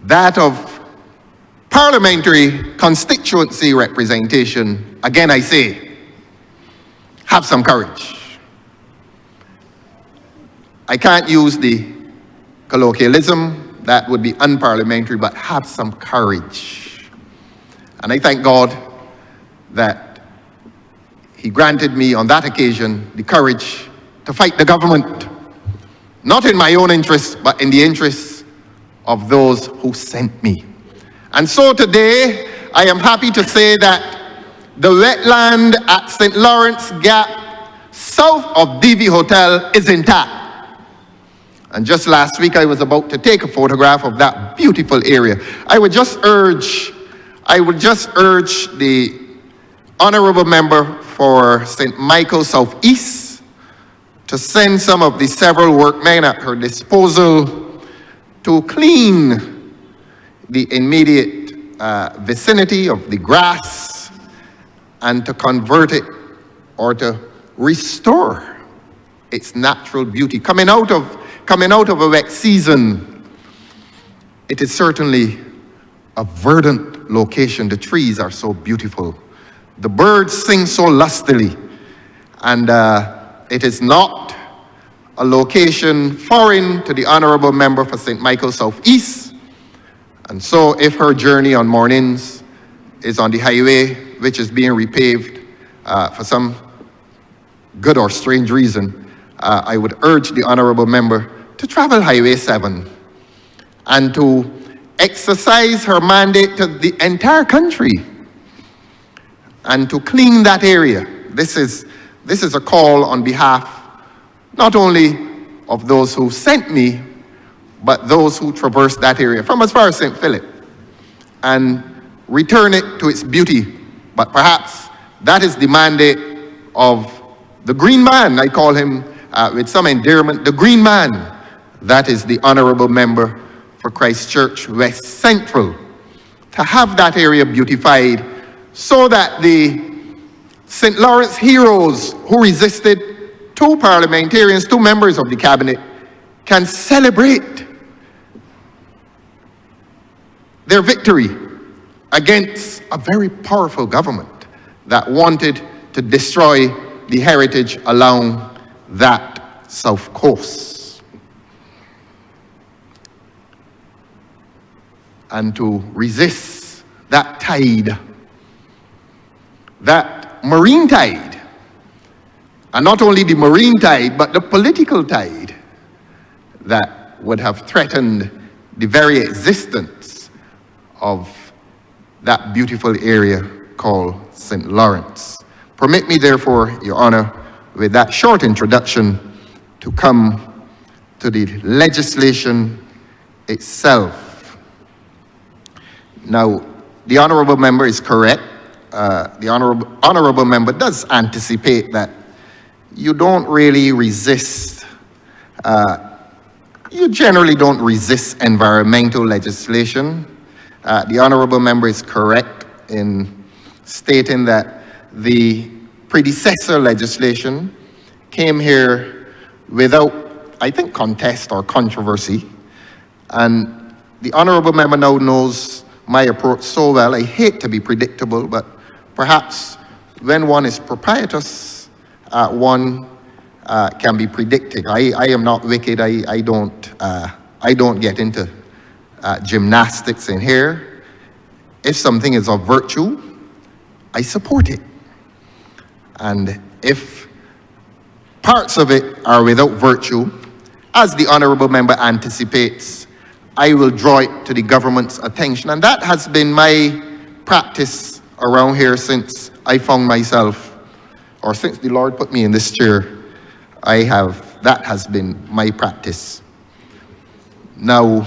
that of parliamentary constituency representation, again I say, have some courage. I can't use the colloquialism, that would be unparliamentary, but have some courage. And I thank God that He granted me on that occasion the courage to fight the government, not in my own interests, but in the interests of those who sent me. And so today, I am happy to say that the wetland at St. Lawrence Gap, south of DV Hotel, is intact. And just last week, I was about to take a photograph of that beautiful area. I would just urge I would just urge the Honourable Member for St. Michael Southeast to send some of the several workmen at her disposal to clean the immediate vicinity of the grass and to convert it or to restore its natural beauty. Coming out of a wet season, it is certainly a verdant location. The trees are so beautiful. The birds sing so lustily, and it is not a location foreign to the Honourable Member for St. Michael Southeast. And so if her journey on mornings is on the highway, which is being repaved for some good or strange reason, I would urge the Honourable Member to travel Highway 7 and to exercise her mandate to the entire country and to clean that area. This is a call on behalf not only of those who sent me, but those who traverse that area from as far as St. Philip and return it to its beauty. But perhaps that is the mandate of the Green Man. I call him with some endearment, the Green Man. That is the Honourable Member for Christchurch West Central, to have that area beautified so that the St. Lawrence heroes who resisted, two parliamentarians, two members of the cabinet, can celebrate their victory against a very powerful government that wanted to destroy the heritage along that south coast, and to resist that tide, that marine tide, and not only the marine tide, but the political tide that would have threatened the very existence of that beautiful area called St. Lawrence. Permit me, therefore, Your Honour, with that short introduction, to come to the legislation itself. Now, the Honourable Member is correct. The Honourable Member does anticipate that you don't really resist, you generally don't resist environmental legislation. The Honourable Member is correct in stating that the predecessor legislation came here without, I think, contest or controversy. And the Honourable Member now knows my approach so well. I hate to be predictable, but perhaps when one is propitious, one can be predicted. I am not wicked. I don't get into gymnastics in here. If something is of virtue, I support it. And if parts of it are without virtue, as the Honourable Member anticipates, I will draw it to the government's attention. And that has been my practice around here since I found myself, or since the Lord put me in this chair. That has been my practice. Now,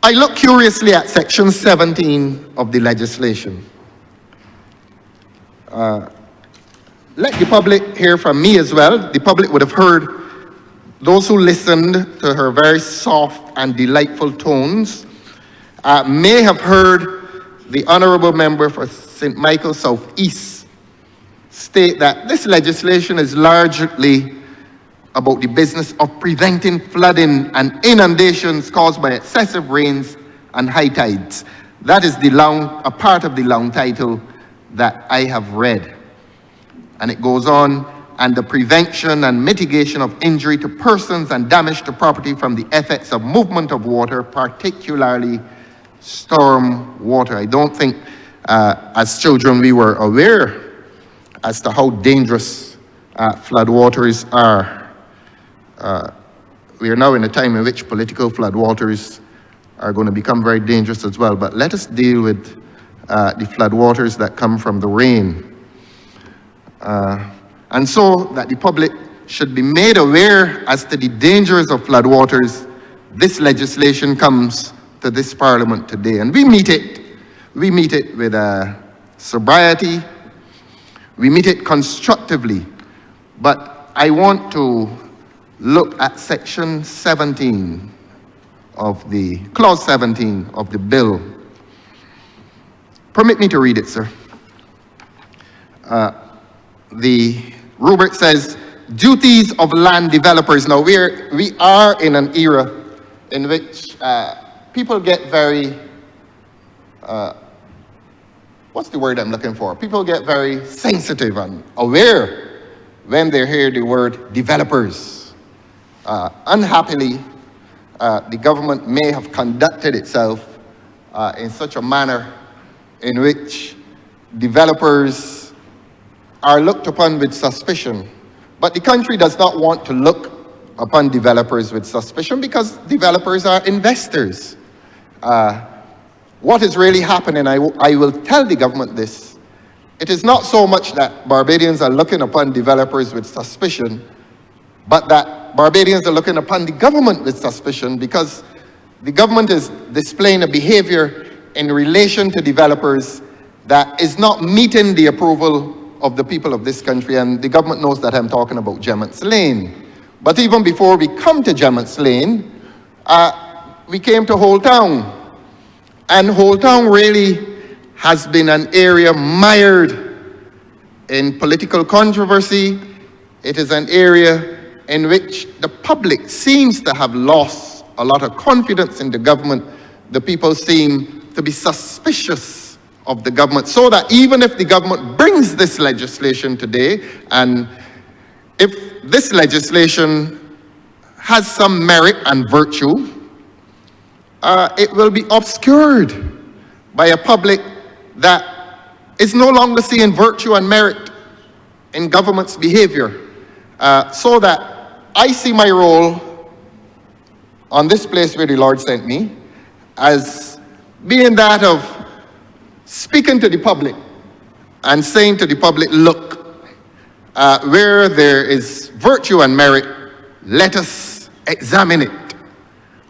I look curiously at section 17 of the legislation. Let the public hear from me as well. The public would have heard, those who listened to her very soft and delightful tones may have heard the Honourable Member for St. Michael Southeast state that this legislation is largely about the business of preventing flooding and inundations caused by excessive rains and high tides. That is a part of the long title that I have read. And it goes on, and the prevention and mitigation of injury to persons and damage to property from the effects of movement of water, particularly storm water. I don't think as children we were aware as to how dangerous floodwaters are. We are now in a time in which political floodwaters are going to become very dangerous as well. But let us deal with the floodwaters that come from the rain. And so that the public should be made aware as to the dangers of floodwaters, this legislation comes to to this Parliament today. And we meet it with sobriety, we meet it constructively. But I want to look at section 17 of the, clause 17 of the bill. Permit me to read it, sir. The rubric says, duties of land developers. Now, we are in an era in which people get very, what's the word I'm looking for? People get very sensitive and aware when they hear the word developers. Unhappily, the government may have conducted itself in such a manner in which developers are looked upon with suspicion. But the country does not want to look upon developers with suspicion because developers are investors. What is really happening, I will tell the government this, it is not so much that Barbadians are looking upon developers with suspicion, but that Barbadians are looking upon the government with suspicion because the government is displaying a behavior in relation to developers that is not meeting the approval of the people of this country, and the government knows that I'm talking about Gemmett's Lane. But even before we come to Gemmett's Lane, we came to Whole Town, and Whole Town really has been an area mired in political controversy. It is an area in which the public seems to have lost a lot of confidence in the government. The people seem to be suspicious of the government, so that even if the government brings this legislation today, and if this legislation has some merit and virtue, it will be obscured by a public that is no longer seeing virtue and merit in government's behavior. So that I see my role on this place where the Lord sent me as being that of speaking to the public and saying to the public, look, where there is virtue and merit, let us examine it.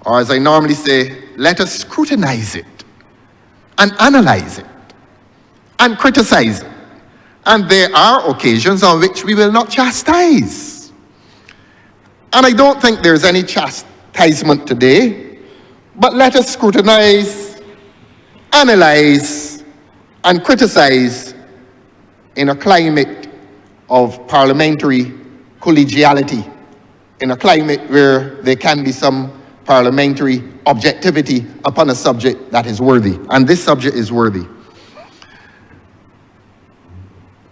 Or as I normally say, let us scrutinize it and analyze it and criticize it. And there are occasions on which we will not chastise. And I don't think there's any chastisement today, but let us scrutinize, analyze, and criticize in a climate of parliamentary collegiality, in a climate where there can be some parliamentary objectivity upon a subject that is worthy. And this subject is worthy.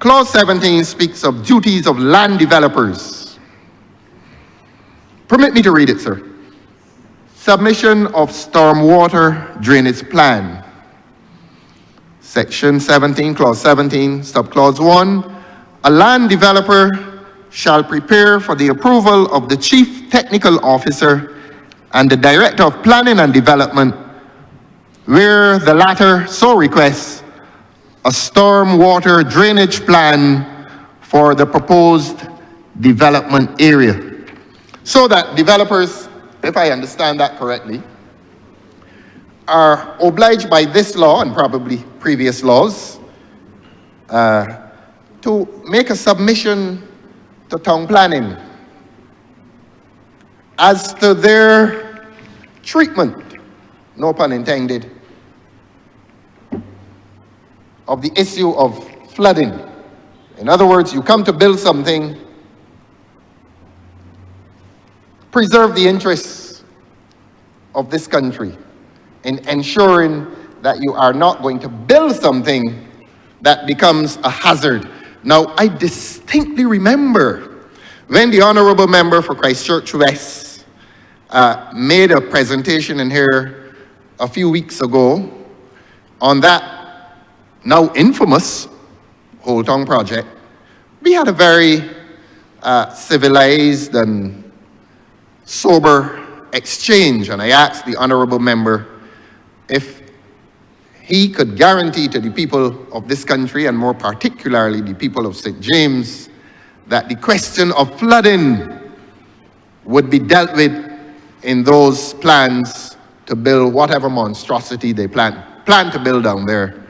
Clause 17 speaks of duties of land developers. Permit me to read it, sir. Submission of stormwater drainage plan. Section 17, clause 17, subclause 1. A land developer shall prepare for the approval of the chief technical officer and the director of planning and development, where the latter so requests, a stormwater drainage plan for the proposed development area. So that developers, if I understand that correctly, are obliged by this law and probably previous laws to make a submission to town planning as to their treatment, no pun intended, of the issue of flooding. In other words, you come to build something, preserve the interests of this country in ensuring that you are not going to build something that becomes a hazard. Now, I distinctly remember when the Honourable Member for Christchurch West made a presentation in here a few weeks ago on that now infamous Whole Town project. We had a very civilized and sober exchange, and I asked the Honourable Member if he could guarantee to the people of this country, and more particularly the people of St. James, that the question of flooding would be dealt with in those plans to build whatever monstrosity they plan to build down there,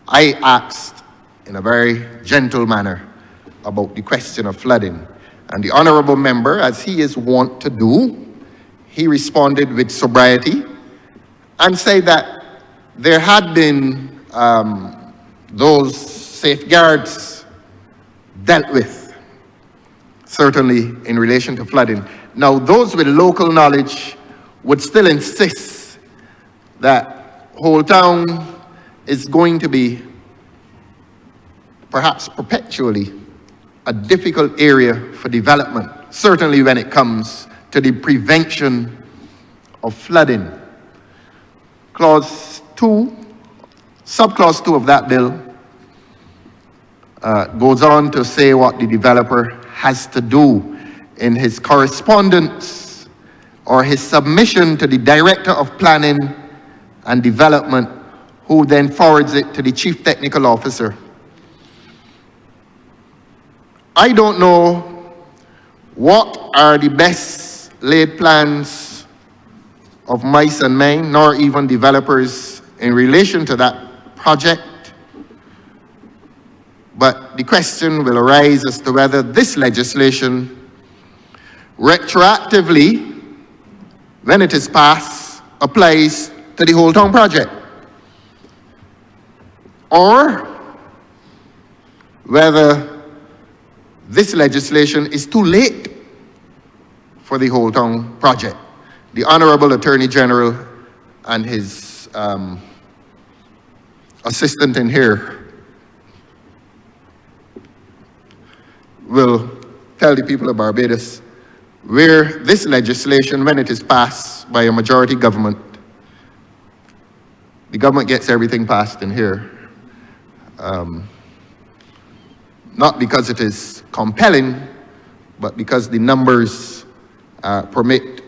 I asked in a very gentle manner about the question of flooding. And the honourable member, as he is wont to do, he responded with sobriety and said that there had been those safeguards dealt with, certainly in relation to flooding. Now, those with local knowledge would still insist that Whole Town is going to be perhaps perpetually a difficult area for development, certainly when it comes to the prevention of flooding. Clause 2, subclause 2 of that bill goes on to say what the developer has to do in his correspondence or his submission to the Director of Planning and Development, who then forwards it to the Chief Technical Officer. I don't know what are the best laid plans of mice and men, nor even developers in relation to that project. But the question will arise as to whether this legislation retroactively, when it is passed, applies to the Whole Town project, or whether this legislation is too late for the Whole Town project. The Honourable Attorney General and his assistant in here will tell the people of Barbados where this legislation, when it is passed by a majority government, the government gets everything passed in here. Not because it is compelling, but because the numbers permit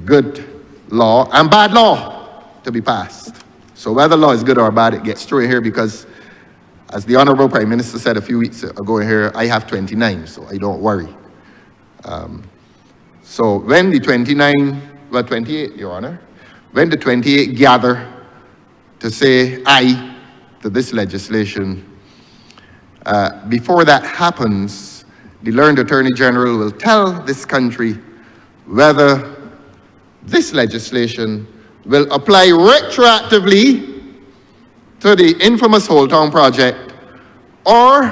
good law and bad law to be passed. So whether law is good or bad, it gets through here because, as the Honourable Prime Minister said a few weeks ago here, I have 29, so I don't worry. So when the 28, Your Honour, when the 28 gather to say aye to this legislation, before that happens, the learned Attorney General will tell this country whether this legislation will apply retroactively to the infamous Whole Town project, or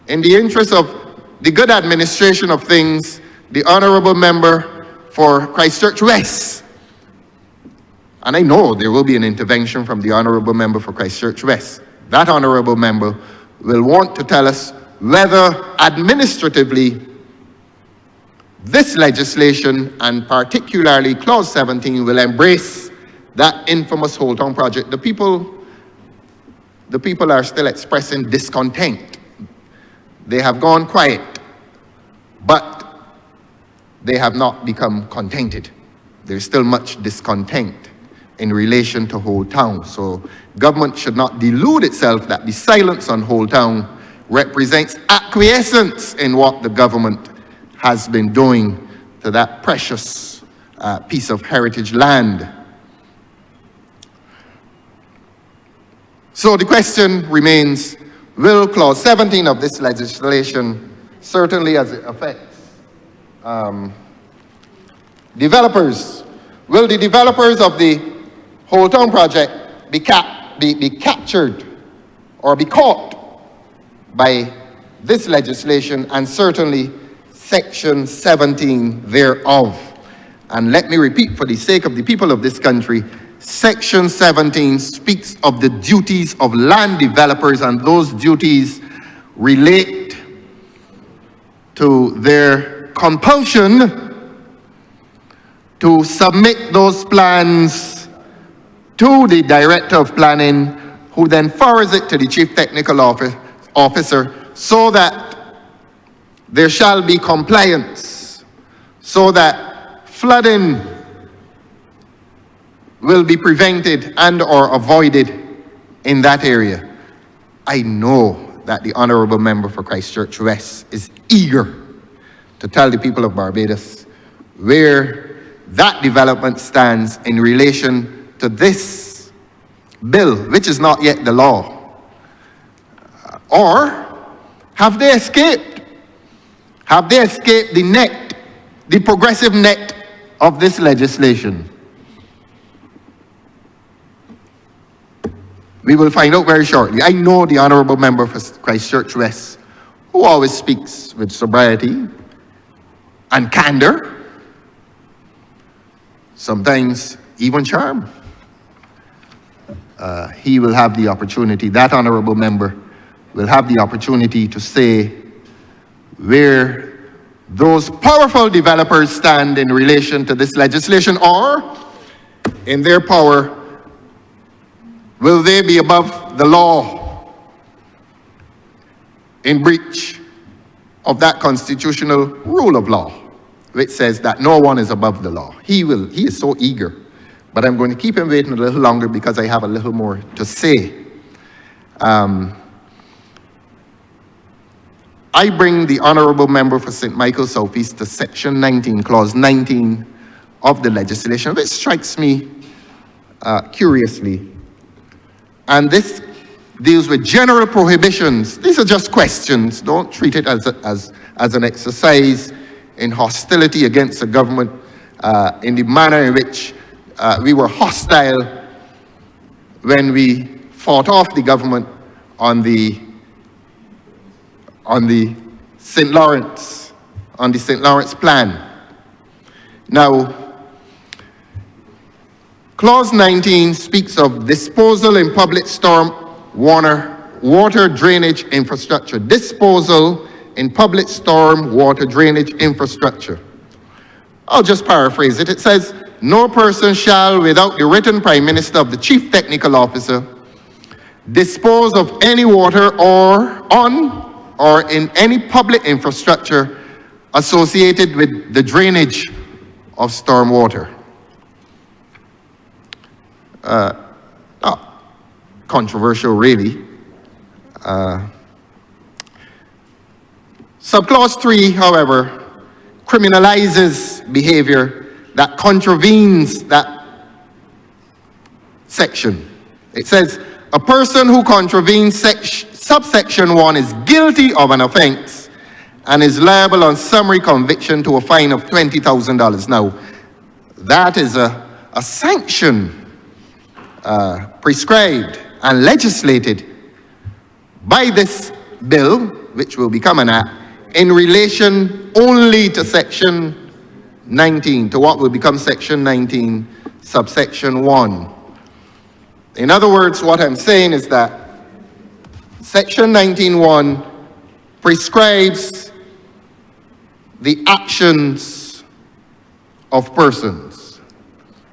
in the interest of the good administration of things, the Honourable Member for Christchurch West, and I know there will be an intervention from the Honourable Member for Christchurch West, that Honourable Member will want to tell us whether administratively this legislation, and particularly Clause 17, will embrace that infamous Whole Town project. The people are still expressing discontent. They have gone quiet, but they have not become contented. There's still much discontent in relation to Whole Town. So government should not delude itself that the silence on Whole Town represents acquiescence in what the government has been doing to that precious piece of heritage land. So the question remains, will Clause 17 of this legislation, certainly as it affects developers, will the developers of the Whole Town project be captured or be caught by this legislation, and certainly Section 17 thereof? And let me repeat for the sake of the people of this country, Section 17 speaks of the duties of land developers, and those duties relate to their compulsion to submit those plans to the Director of Planning, who then forwards it to the Chief Technical Officer, so that there shall be compliance, so that flooding will be prevented and or avoided in that area. I know that the Honourable Member for Christchurch West is eager to tell the people of Barbados where that development stands in relation to this bill, which is not yet the law? Or have they escaped? Have they escaped the net, the progressive net of this legislation? We will find out very shortly. I know the Honourable Member for Christchurch West, who always speaks with sobriety and candour, sometimes even charm. He will have the opportunity, that Honourable Member will have the opportunity to say where those powerful developers stand in relation to this legislation, or in their power, will they be above the law in breach of that constitutional rule of law, which says that no one is above the law? He is so eager, but I'm going to keep him waiting a little longer because I have a little more to say. I bring the Honourable Member for St. Michael South East to Section 19, Clause 19 of the legislation, which strikes me curiously. And this deals with general prohibitions. These are just questions. Don't treat it as an exercise in hostility against the government in the manner in which we were hostile when we fought off the government on the St. Lawrence plan. Now, Clause 19 speaks of disposal in public storm water drainage infrastructure. Disposal in public storm water drainage infrastructure. I'll just paraphrase it. It says, no person shall, without the written Prime Minister of the Chief Technical Officer, dispose of any water or in any public infrastructure associated with the drainage of storm water. Not controversial, really. Subclause 3, however, criminalizes behavior that contravenes that section. It says, a person who contravenes subsection 1 is guilty of an offence and is liable on summary conviction to a fine of $20,000. Now, that is a sanction prescribed and legislated by this bill, which will become an act, in relation only to Section 19, to what will become Section 19, subsection 1. In other words, what I'm saying is that Section 19.1 prescribes the actions of persons,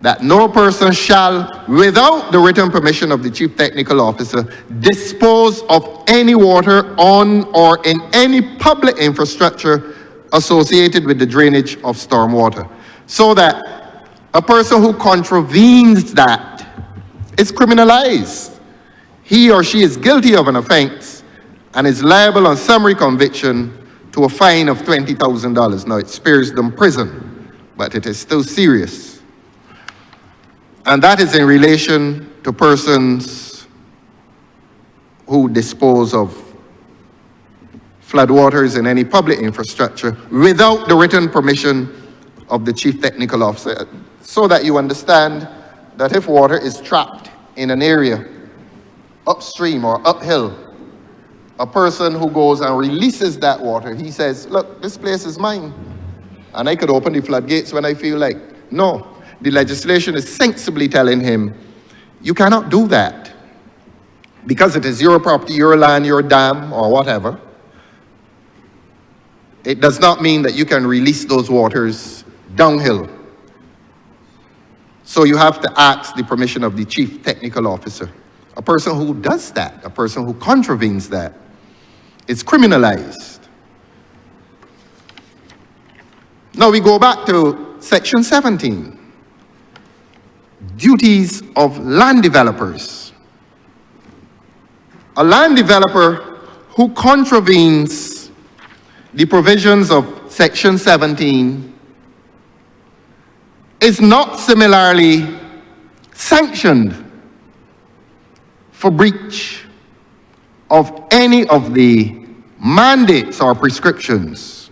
that no person shall, without the written permission of the Chief Technical Officer, dispose of any water on or in any public infrastructure associated with the drainage of storm water. So that a person who contravenes that is criminalized. He or she is guilty of an offense and is liable on summary conviction to a fine of $20,000. Now, it spares them prison, but it is still serious. And that is in relation to persons who dispose of floodwaters in any public infrastructure without the written permission of the Chief Technical Officer. So that you understand that if water is trapped in an area upstream or uphill, a person who goes and releases that water, he says, look, this place is mine, and I could open the floodgates when I feel like. No, the legislation is sensibly telling him, you cannot do that, because it is your property, your land, your dam, or whatever. It does not mean that you can release those waters downhill. So you have to ask the permission of the Chief Technical Officer. A person who does that, a person who contravenes that, is criminalized. Now we go back to Section 17. Duties of land developers. A land developer who contravenes the provisions of Section 17 is not similarly sanctioned for breach of any of the mandates or prescriptions.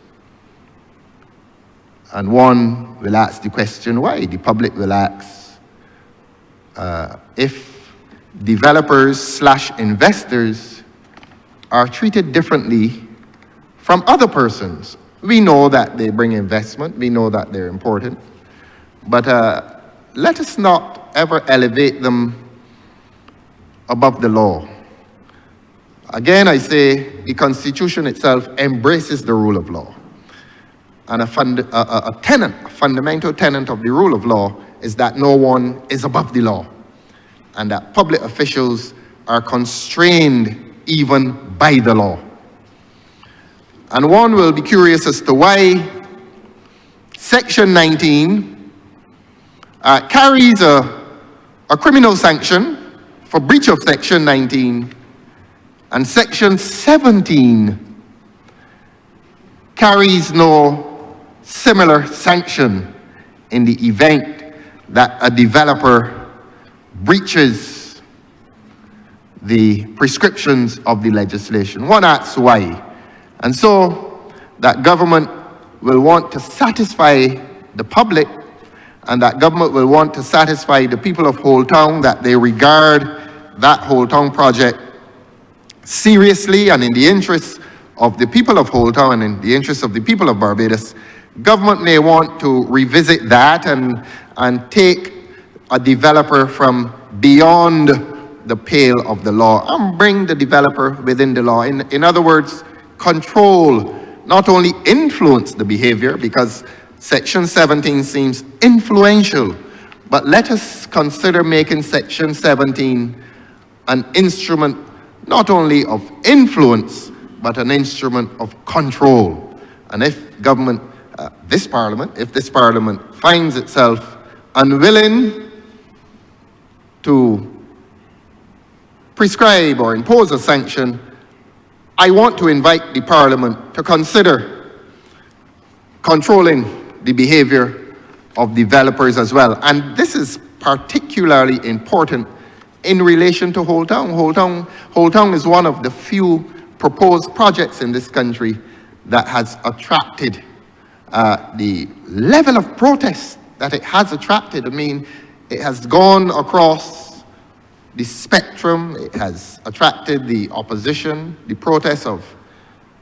And one will ask the question why. The public will ask if developers/investors are treated differently from other persons. We know that they bring investment, we know that they're important, but let us not ever elevate them above the law. Again, I say the Constitution itself embraces the rule of law. And a fundamental tenet of the rule of law is that no one is above the law, and that public officials are constrained even by the law. And one will be curious as to why Section 19 carries a criminal sanction for breach of Section 19, and Section 17 carries no similar sanction in the event that a developer breaches the prescriptions of the legislation. One asks why. And so that government will want to satisfy the public, and that government will want to satisfy the people of Whole Town that they regard that Whole Town project seriously and in the interests of the people of Whole Town and in the interests of the people of Barbados. Government may want to revisit that and take a developer from beyond the pale of the law and bring the developer within the law. In other words, control, not only influence the behavior, because Section 17 seems influential, but let us consider making Section 17 an instrument not only of influence, but an instrument of control. And if government, if this parliament finds itself unwilling to prescribe or impose a sanction, I want to invite the parliament to consider controlling the behavior of developers as well. And this is particularly important in relation to Whole Town. Whole Town is one of the few proposed projects in this country that has attracted the level of protest that it has attracted. I mean, it has gone across the spectrum. It has attracted the opposition, the protests of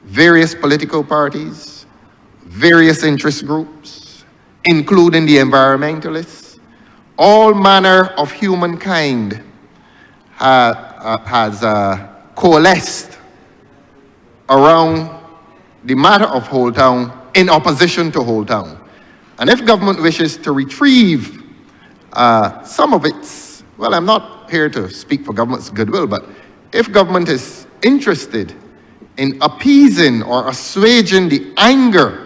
various political parties, various interest groups, including the environmentalists. All manner of humankind has coalesced around the matter of Whole Town in opposition to Whole Town. And if government wishes to retrieve some of its, well, I'm not here to speak for government's goodwill, but if government is interested in appeasing or assuaging the anger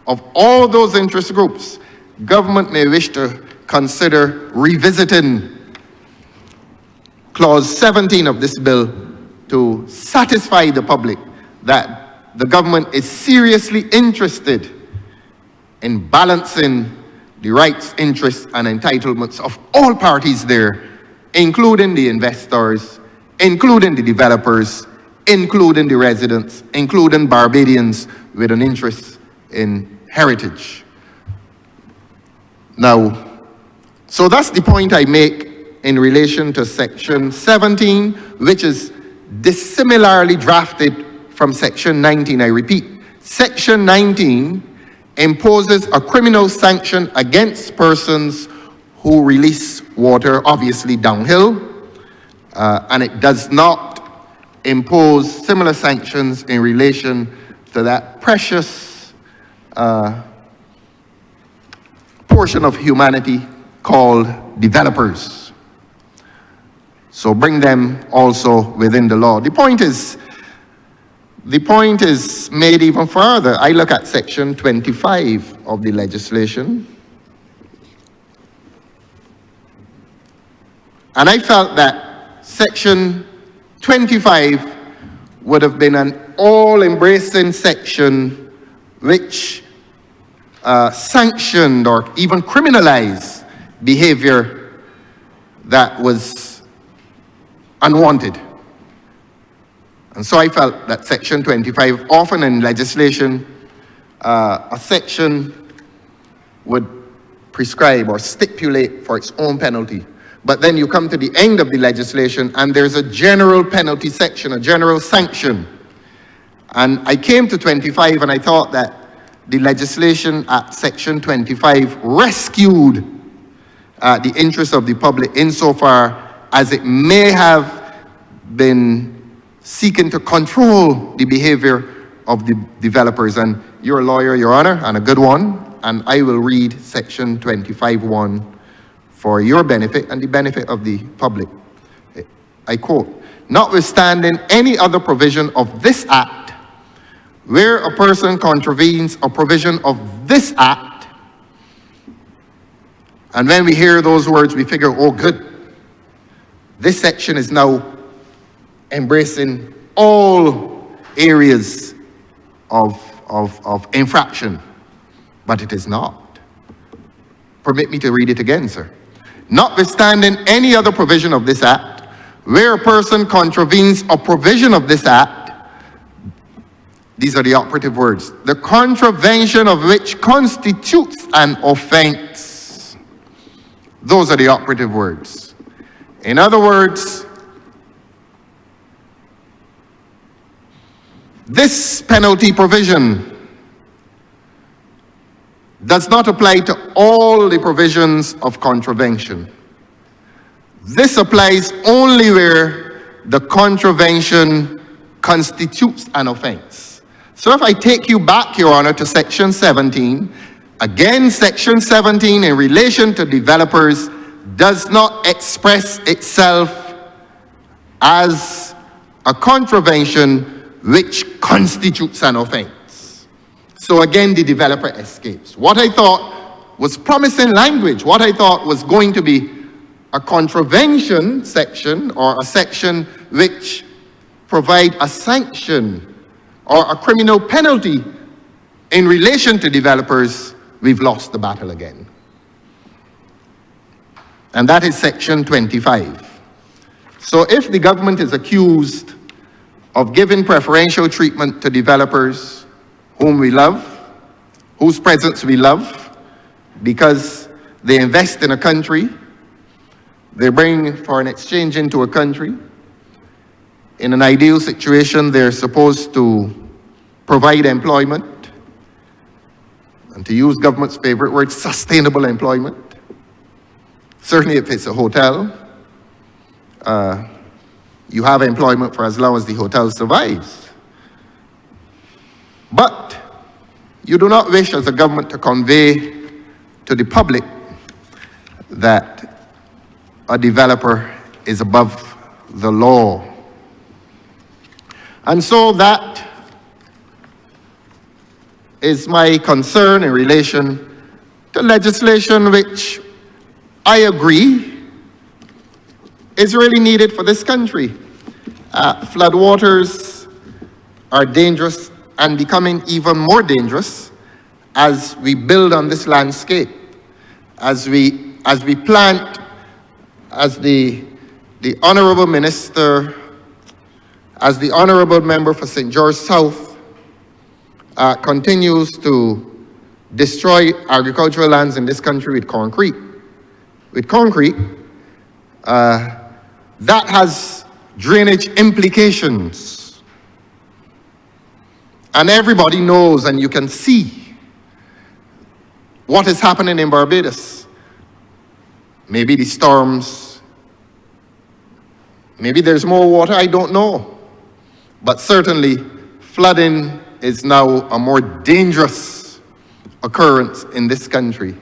of all those interest groups, government may wish to consider revisiting Clause 17 of this bill to satisfy the public that the government is seriously interested in balancing the rights, interests, and entitlements of all parties there, including the investors, including the developers, including the residents, including Barbadians with an interest in heritage. Now, so that's the point I make in relation to Section 17, which is dissimilarly drafted from Section 19. I repeat, Section 19 imposes a criminal sanction against persons who release water, obviously downhill, and it does not impose similar sanctions in relation to that precious portion of humanity called developers. So bring them also within the law. The point is made even further. I look at Section 25 of the legislation, and I felt that Section 25 would have been an all-embracing section which sanctioned or even criminalized behavior that was unwanted. And so I felt that Section 25, often in legislation, a section would prescribe or stipulate for its own penalty. But then you come to the end of the legislation and there's a general penalty section, a general sanction. And I came to 25 and I thought that the legislation at Section 25 rescued the interests of the public insofar as it may have been seeking to control the behavior of the developers. And you're a lawyer, Your Honor, and a good one, and I will read Section 25(1) for your benefit and the benefit of the public. I quote, "Notwithstanding any other provision of this Act, where a person contravenes a provision of this Act," and when we hear those words, we figure, oh, good. This section is now embracing all areas of infraction, but it is not. Permit me to read it again, sir. "Notwithstanding any other provision of this Act, where a person contravenes a provision of this Act," these are the operative words, "the contravention of which constitutes an offense." Those are the operative words. In other words, this penalty provision does not apply to all the provisions of contravention. This applies only where the contravention constitutes an offense. So if I take you back, Your Honor, to Section 17, again, Section 17 in relation to developers does not express itself as a contravention which constitutes an offense. So again, the developer escapes. What I thought was promising language, what I thought was going to be a contravention section or a section which provide a sanction or a criminal penalty in relation to developers, we've lost the battle again. And that is Section 25. So if the government is accused of giving preferential treatment to developers whom we love, whose presence we love, because they invest in a country, they bring foreign exchange into a country. In an ideal situation, they're supposed to provide employment, and to use government's favorite word, sustainable employment. Certainly if it's a hotel, you have employment for as long as the hotel survives. But you do not wish as a government to convey to the public that a developer is above the law. And so that is my concern in relation to legislation which I agree is really needed for this country. Floodwaters are dangerous and becoming even more dangerous as we build on this landscape, as we plant, as the Honourable Minister, as the Honourable Member for St. George South continues to destroy agricultural lands in this country with concrete. That has drainage implications. And everybody knows, and you can see what is happening in Barbados. Maybe the storms, maybe there's more water, I don't know. But certainly, flooding is now a more dangerous occurrence in this country.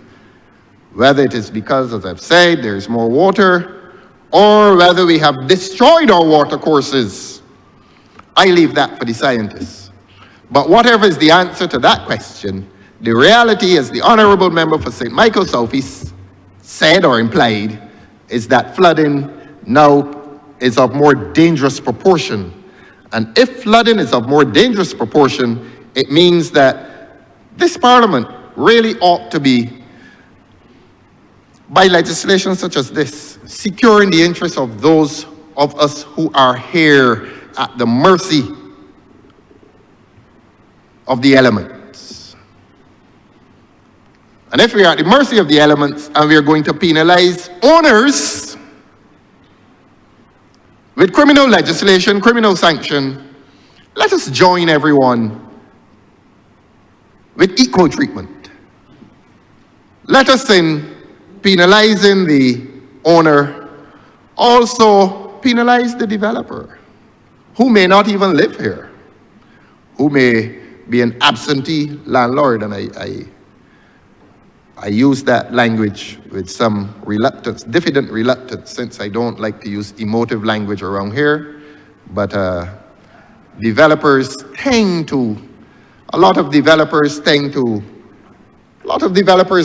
Whether it is because, as I've said, there's more water, or whether we have destroyed our water courses, I leave that for the scientists. But whatever is the answer to that question, the reality, as the Honourable Member for St. Michael South East said or implied, is that flooding now is of more dangerous proportion. And if flooding is of more dangerous proportion, it means that this Parliament really ought to be, by legislation such as this, securing the interests of those of us who are here at the mercy of the elements. And if we are at the mercy of the elements and we are going to penalize owners with criminal legislation, criminal sanction, let us join everyone with equal treatment. Let us, in penalizing the owner, also penalize the developer, who may not even live here, who may be an absentee landlord. And I use that language with some reluctance, diffident reluctance, since I don't like to use emotive language around here. But developers a lot of developers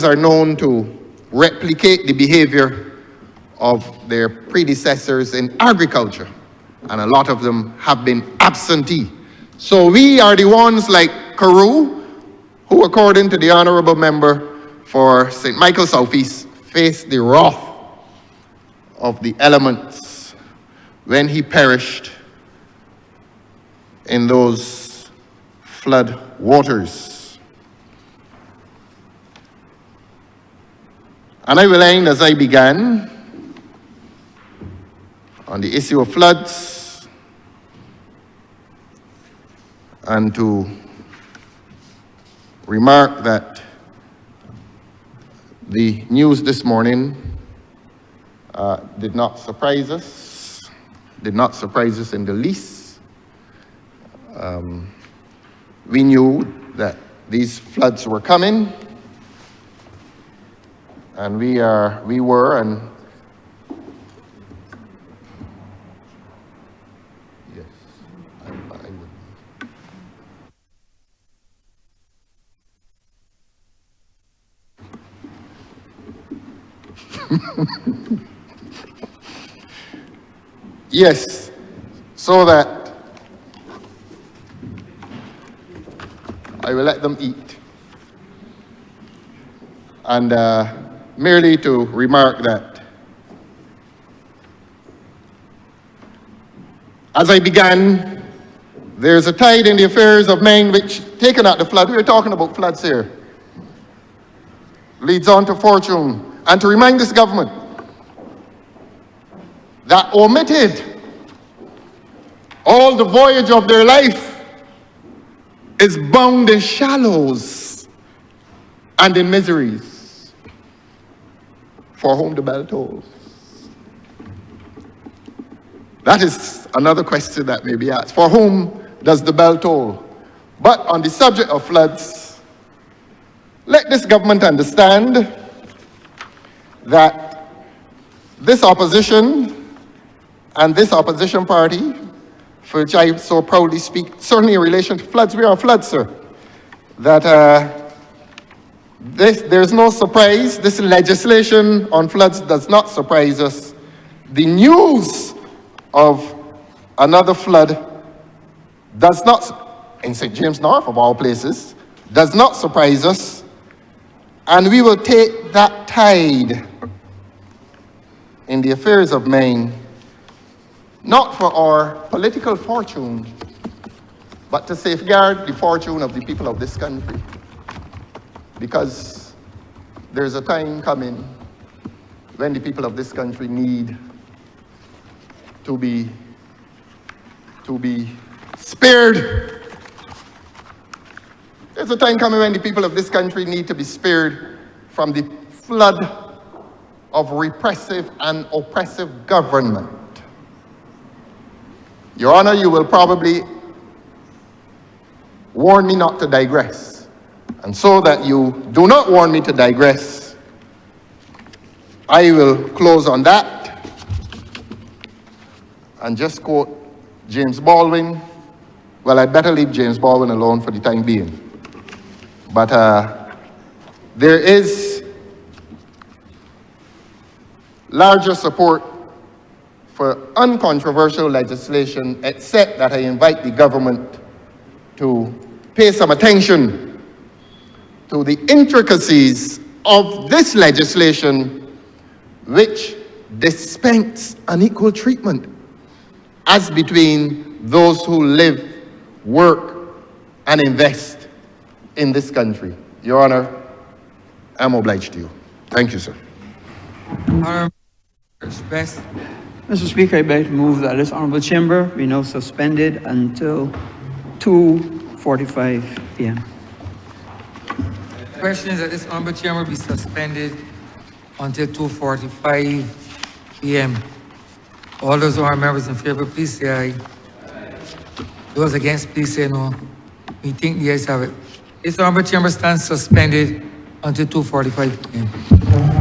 are known to replicate the behavior of their predecessors in agriculture. And a lot of them have been absentee. So we are the ones like Carew, who according to the Honourable Member for St. Michael Southeast, faced the wrath of the elements when he perished in those flood waters. And I will end as I began on the issue of floods, and to remark that the news this morning did not surprise us in the least. We knew that these floods were coming, and we were, and yes, I would. Yes, so that I will let them eat. And merely to remark that as I began, there's a tide in the affairs of men which, taken at the flood, we are talking about floods here, leads on to fortune. And to remind this government that omitted all the voyage of their life is bound in shallows and in miseries, for whom the bell tolls. That is another question that may be asked. For whom does the bell toll? But on the subject of floods, let this government understand that this opposition and this opposition party, for which I so proudly speak, certainly in relation to floods, we are floods, sir, that there's no surprise. This legislation on floods does not surprise us. The news of another flood does not, in St. James North of all places, does not surprise us, and we will take that tide in the affairs of Maine, not for our political fortune, but to safeguard the fortune of the people of this country. Because there's a time coming when the people of this country need to be spared. There's a time coming when the people of this country need to be spared from the flood of repressive and oppressive government. Your Honor, you will probably warn me not to digress. And so that you do not warn me to digress, I will close on that and just quote James Baldwin. Well, I'd better leave James Baldwin alone for the time being. But there is larger support for uncontroversial legislation, except that I invite the government to pay some attention to the intricacies of this legislation, which dispense unequal treatment as between those who live, work, and invest in this country. Your Honor, I'm obliged to you. Thank you, sir. Honourable Best. Mr. Speaker, I beg to move that this honorable chamber be now suspended until 2:45 p.m. Question is that this honorable chamber be suspended until 2:45 p.m. All those who are members in favor, please say aye. Those against, please say no. We think the ayes have it. This honorable chamber stands suspended until 2:45 p.m.